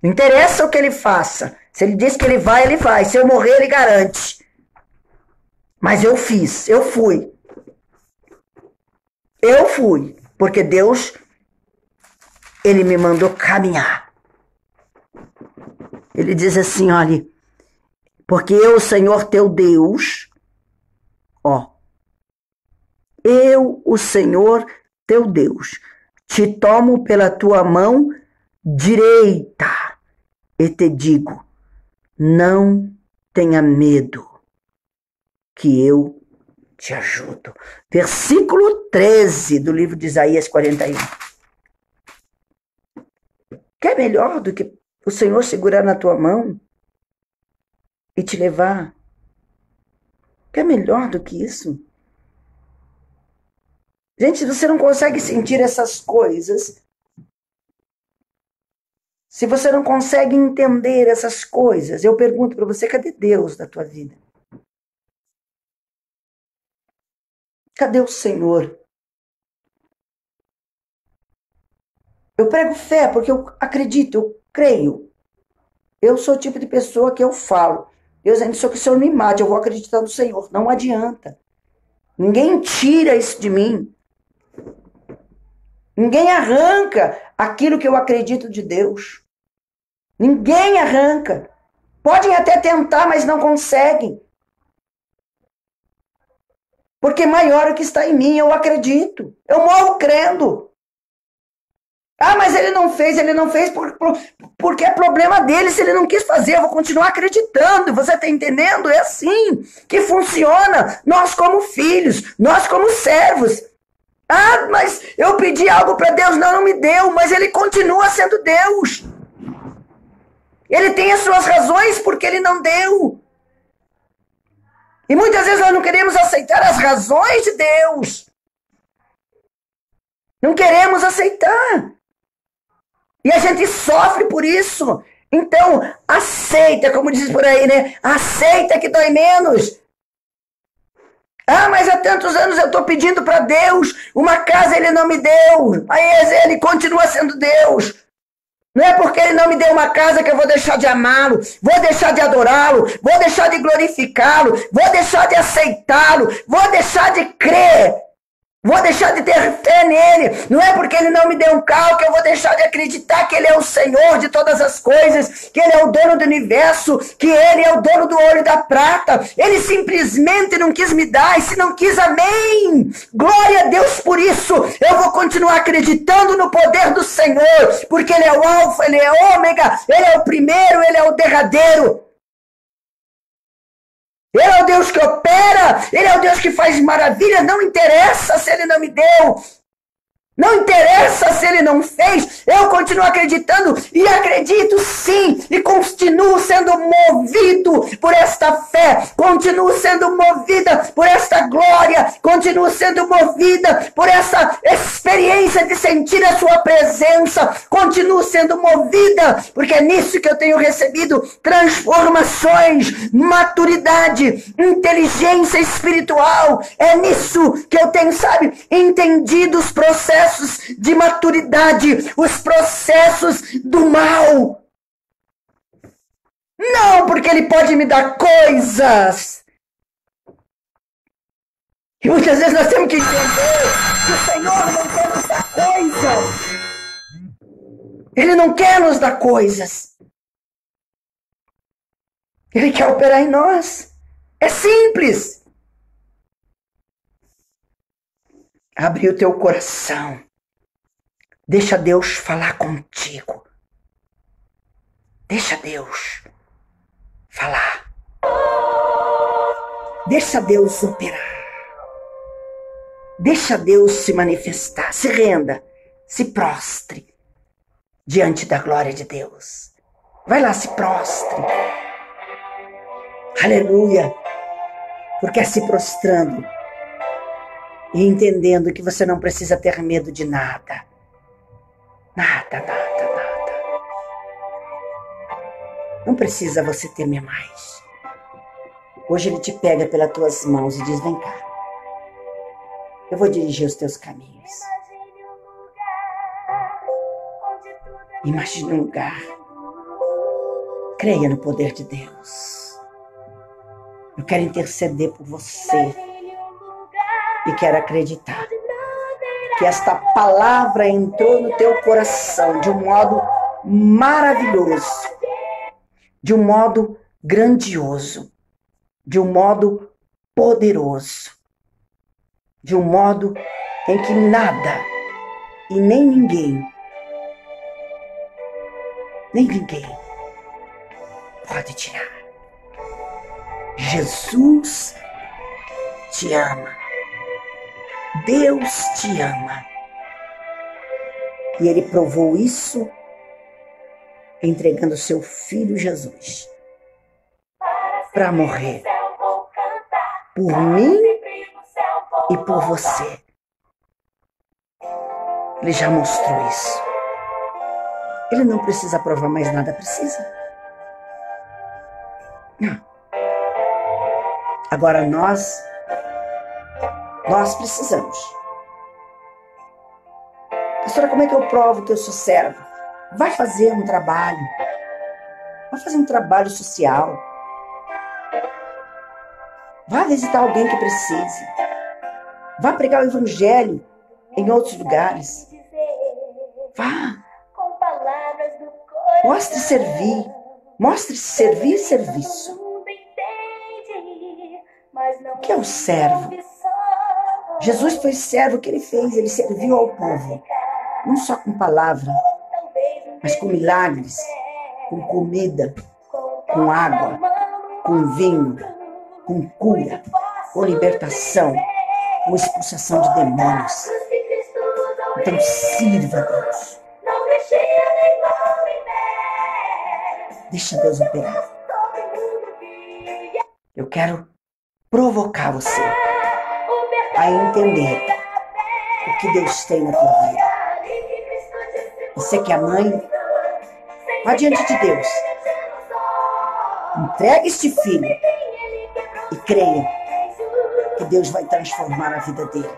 Não interessa o que ele faça. Se ele diz que ele vai, ele vai. Se eu morrer, ele garante. Mas eu fiz, eu fui. Eu fui. Porque Deus, Ele me mandou caminhar. Ele diz assim, olha, porque eu, Senhor teu Deus, ó, eu, o Senhor teu Deus, te tomo pela tua mão direita e te digo, não tenha medo, que eu te ajudo. Versículo 13 do livro de Isaías 41. Que é melhor do que o Senhor segurar na tua mão e te levar? Que é melhor do que isso? Gente, se você não consegue sentir essas coisas, se você não consegue entender essas coisas, eu pergunto para você, cadê Deus da tua vida? Cadê o Senhor? Eu prego fé porque eu acredito, eu creio. Eu sou o tipo de pessoa que eu falo. Deus, ainda só que o Senhor me mate, eu vou acreditar no Senhor. Não adianta. Ninguém tira isso de mim. Ninguém arranca aquilo que eu acredito de Deus. Ninguém arranca. Podem até tentar, mas não conseguem. Porque maior é o que está em mim, eu acredito. Eu morro crendo. Ah, mas ele não fez porque é problema dele. Se ele não quis fazer, eu vou continuar acreditando. Você está entendendo? É assim que funciona. Nós como filhos, nós como servos. Ah, mas eu pedi algo para Deus, não me deu, mas ele continua sendo Deus. Ele tem as suas razões porque ele não deu. E muitas vezes nós não queremos aceitar as razões de Deus. Não queremos aceitar. E a gente sofre por isso. Então, aceita, como diz por aí, né? Aceita que dói menos. Ah, mas há tantos anos eu estou pedindo para Deus uma casa, ele não me deu. Aí ele continua sendo Deus. Não é porque ele não me deu uma casa que eu vou deixar de amá-lo, vou deixar de adorá-lo, vou deixar de glorificá-lo, vou deixar de aceitá-lo, vou deixar de crer. Vou deixar de ter fé nele. Não é porque ele não me deu um carro que eu vou deixar de acreditar que ele é o Senhor de todas as coisas, que ele é o dono do universo, que ele é o dono do ouro e da prata. Ele simplesmente não quis me dar, e se não quis, amém. Glória a Deus por isso. Eu vou continuar acreditando no poder do Senhor, porque ele é o alfa, ele é o ômega, ele é o primeiro, ele é o derradeiro. Ele é o Deus que opera, ele é o Deus que faz maravilhas, não interessa se ele não me deu, não interessa se ele não fez, eu continuo acreditando e acredito sim, e continuo sendo movido por esta fé, continuo sendo movida por esta glória, continuo sendo movida por essa experiência de sentir a sua presença, continuo sendo movida, porque é nisso que eu tenho recebido transformações, maturidade, inteligência espiritual, é nisso que eu tenho, sabe, entendido os processos de maturidade, os processos do mal. Não porque ele pode me dar coisas. E muitas vezes nós temos que entender que o Senhor não quer nos dar coisas. Ele não quer nos dar coisas. Ele quer operar em nós. É simples. Abre o teu coração. Deixa Deus falar contigo. Deixa Deus falar. Deixa Deus operar. Deixa Deus se manifestar. Se renda. Se prostre diante da glória de Deus. Vai lá, se prostre. Aleluia. Porque é se prostrando e entendendo que você não precisa ter medo de nada. Nada, nada, nada. Não precisa você temer mais. Hoje ele te pega pelas tuas mãos e diz, vem cá. Eu vou dirigir os teus caminhos. Imagine um lugar. Creia no poder de Deus. Eu quero interceder por você. E quero acreditar que esta palavra entrou no teu coração de um modo maravilhoso, de um modo grandioso, de um modo poderoso, de um modo em que nada e nem ninguém pode tirar. Jesus te ama. Deus te ama. E ele provou isso entregando seu filho Jesus para morrer por mim e por você. Ele já mostrou isso. Ele não precisa provar mais nada, precisa? Não. Agora nós precisamos. Pastora, como é que eu provo que eu sou servo? Vai fazer um trabalho. Vai fazer um trabalho social. Vá visitar alguém que precise. Vá pregar o evangelho em outros lugares. Vá. Mostre servir. Mostre servir e serviço. O que é o servo? Jesus foi servo, o que ele fez? Ele serviu ao povo. Não só com palavra, mas com milagres, com comida, com água, com vinho, com cura, com libertação, com expulsação de demônios. Então sirva a Deus. Deixa Deus operar. Eu quero provocar você a entender o que Deus tem na tua vida. Você que é mãe, vá diante de Deus. Entregue este filho e creia que Deus vai transformar a vida dele.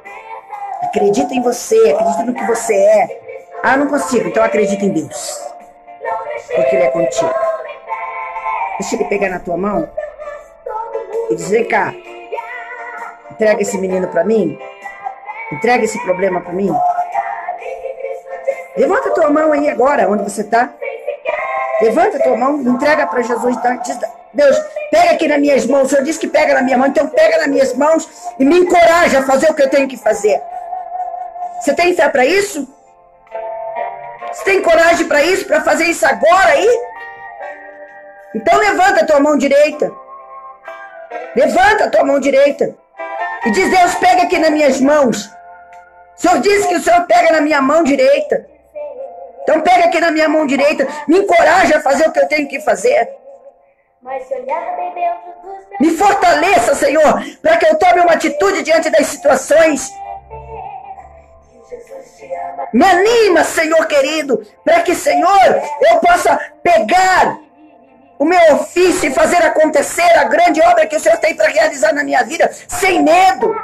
Acredita em você, acredita no que você é. Ah, não consigo, então acredita em Deus. porque Ele é contigo. Deixa Ele pegar na tua mão e dizer: vem cá, entrega esse menino para mim, entrega esse problema para mim. Levanta a tua mão aí agora, onde você está. Levanta a tua mão, entrega para Jesus. Diz: Deus, pega aqui nas minhas mãos. O Senhor disse que pega na minha mão, então pega nas minhas mãos e me encoraja a fazer o que eu tenho que fazer. Você tem fé para isso? Você tem coragem para isso, para fazer isso agora aí? Então levanta a tua mão direita. Levanta a tua mão direita. E diz: Deus, pega aqui nas minhas mãos. O Senhor disse que o Senhor pega na minha mão direita. Então pega aqui na minha mão direita. Me encoraja a fazer o que eu tenho que fazer. Me fortaleça, Senhor, para que eu tome uma atitude diante das situações. Me anima, Senhor querido, para que, Senhor, eu possa pegar o meu ofício e fazer acontecer a grande obra que o Senhor tem para realizar na minha vida, sem medo.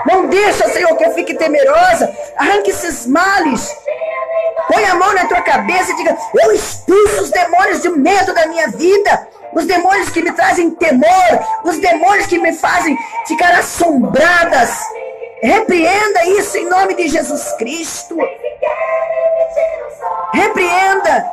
Não deixa, Senhor, que eu fique temerosa. Arranque esses males. Põe a mão na tua cabeça e diga: eu expulso os demônios de medo da minha vida. Os demônios que me trazem temor. Os demônios que me fazem ficar assombradas. Repreenda isso em nome de Jesus Cristo. Repreenda.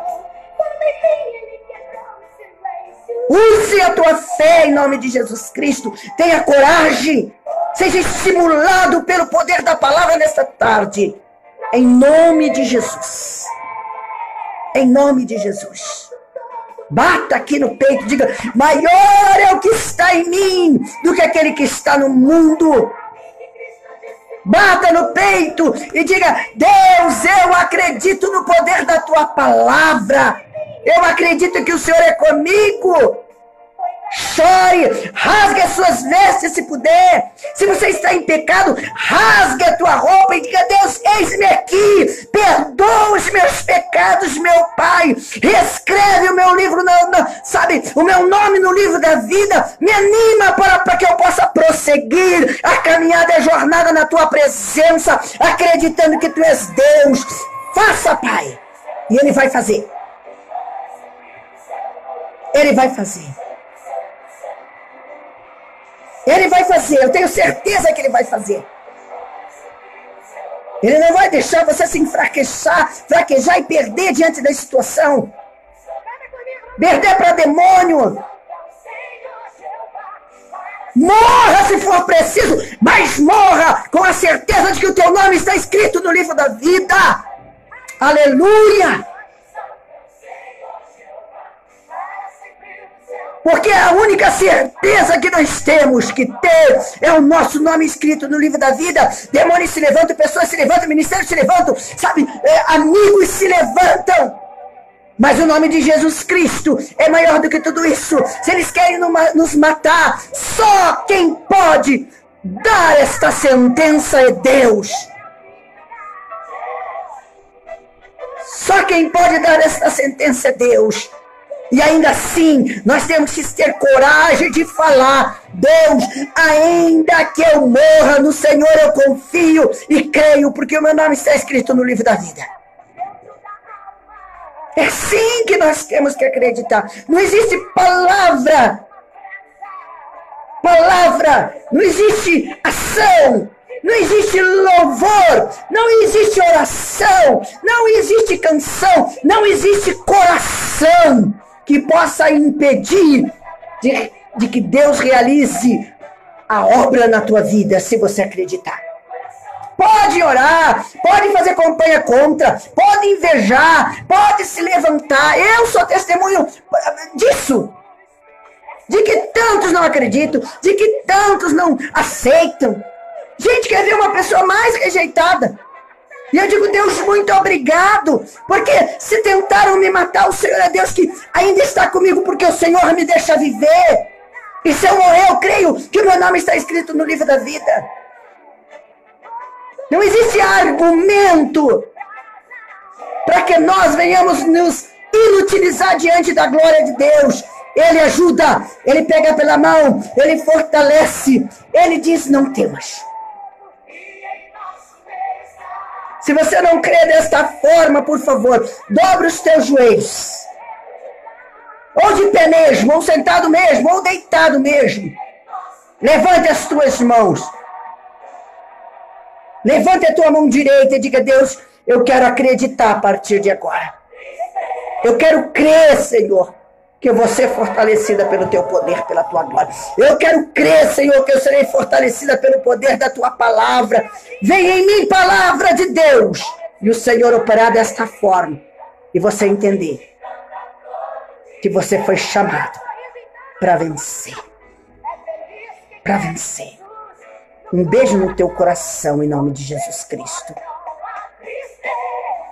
Use a tua fé em nome de Jesus Cristo. Tenha coragem. Seja estimulado pelo poder da palavra nesta tarde. Em nome de Jesus. Em nome de Jesus. Bata aqui no peito. Diga: maior é o que está em mim do que aquele que está no mundo. Bata no peito e diga: Deus, eu acredito no poder da tua palavra. Eu acredito que o Senhor é comigo. Chore, rasgue as suas vestes se puder. Se você está em pecado, rasgue a tua roupa e diga: Deus, eis-me aqui. Perdoa os meus pecados, meu Pai. Reescreve o meu livro, o meu nome no livro da vida. Me anima para que eu possa prosseguir a caminhada e a jornada na tua presença, acreditando que tu és Deus. Faça, Pai. E Ele vai fazer. Ele vai fazer. Ele vai fazer, eu tenho certeza que Ele vai fazer. Ele não vai deixar você se fraquejar e perder diante da situação. Perder para demônio. Morra se for preciso, mas morra com a certeza de que o teu nome está escrito no livro da vida. Aleluia! Porque a única certeza que nós temos que ter é o nosso nome escrito no livro da vida. Demônios se levantam, pessoas se levantam, ministérios se levantam, amigos se levantam. Mas o nome de Jesus Cristo é maior do que tudo isso. Se eles querem nos matar, só quem pode dar esta sentença é Deus. Só quem pode dar esta sentença é Deus. E ainda assim, nós temos que ter coragem de falar: Deus, ainda que eu morra, no Senhor eu confio e creio, porque o meu nome está escrito no livro da vida. É assim que nós temos que acreditar. Não existe palavra, não existe ação, não existe louvor, não existe oração, não existe canção, não existe coração que possa impedir de que Deus realize a obra na tua vida, se você acreditar. Pode orar, pode fazer campanha contra, pode invejar, pode se levantar. Eu sou testemunho disso. De que tantos não acreditam, de que tantos não aceitam. Gente, quer ver uma pessoa mais rejeitada? E eu digo: Deus, muito obrigado, porque se tentaram me matar, o Senhor é Deus que ainda está comigo, porque o Senhor me deixa viver. E se eu morrer, eu creio que o meu nome está escrito no livro da vida. Não existe argumento para que nós venhamos nos inutilizar diante da glória de Deus. Ele ajuda, Ele pega pela mão, Ele fortalece, Ele diz: não temas. Se você não crê desta forma, por favor, dobre os teus joelhos. Ou de pé mesmo, ou sentado mesmo, ou deitado mesmo. Levante as tuas mãos. Levante a tua mão direita e diga: Deus, eu quero acreditar a partir de agora. Eu quero crer, Senhor, que eu vou ser fortalecida pelo teu poder, pela tua glória. Eu quero crer, Senhor, que eu serei fortalecida pelo poder da tua palavra. Venha em mim, palavra de Deus. E o Senhor operar desta forma. E você entender que você foi chamado para vencer. Para vencer. Um beijo no teu coração em nome de Jesus Cristo.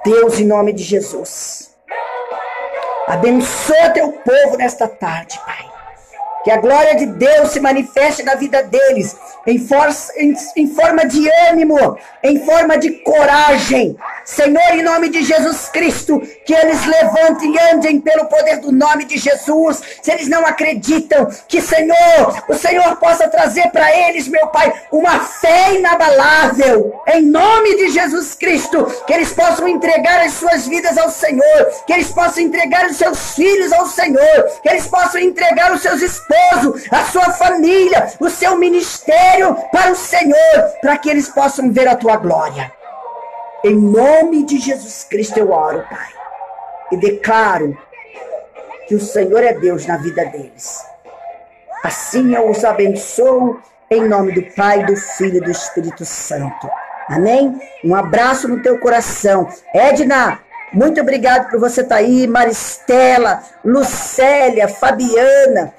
Deus, em nome de Jesus, abençoa teu povo nesta tarde, Pai. Que a glória de Deus se manifeste na vida deles, em forma de ânimo, em forma de coragem. Senhor, em nome de Jesus Cristo, que eles levantem e andem pelo poder do nome de Jesus. Se eles não acreditam, que Senhor, o Senhor possa trazer para eles, meu Pai, uma fé inabalável. Em nome de Jesus Cristo, que eles possam entregar as suas vidas ao Senhor, que eles possam entregar os seus filhos ao Senhor, que eles possam entregar os seus esposos, a sua família, o seu ministério para o Senhor, para que eles possam ver a tua glória. Em nome de Jesus Cristo eu oro, Pai, e declaro que o Senhor é Deus na vida deles. Assim eu os abençoo em nome do Pai, do Filho e do Espírito Santo. Amém? Um abraço no teu coração. Edna, muito obrigado por você estar aí. Maristela, Lucélia, Fabiana,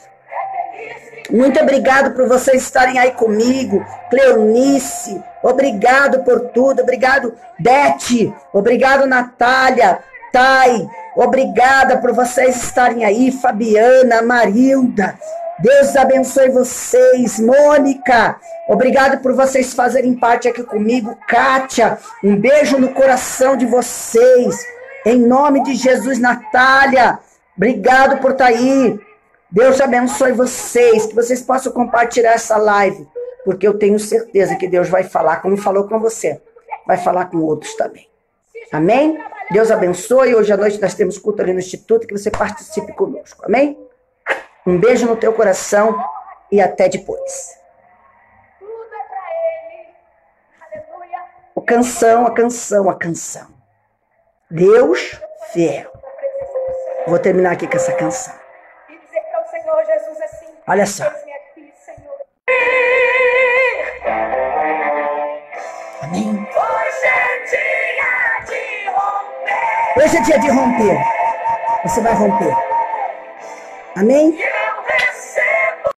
muito obrigado por vocês estarem aí comigo. Cleonice, obrigado por tudo. Obrigado, Beth. Obrigado, Natália. Thay, obrigada por vocês estarem aí. Fabiana, Marilda, Deus abençoe vocês. Mônica, obrigado por vocês fazerem parte aqui comigo. Kátia, um beijo no coração de vocês. Em nome de Jesus. Natália, obrigado por estar aí. Deus abençoe vocês, que vocês possam compartilhar essa live, porque eu tenho certeza que Deus vai falar, como falou com você, vai falar com outros também. Amém? Deus abençoe. Hoje à noite nós temos culto ali no Instituto, que você participe conosco. Amém? Um beijo no teu coração e até depois. A canção. Deus fiel. Vou terminar aqui com essa canção. Olha só. Amém. Hoje é dia de romper. Você vai romper. Amém?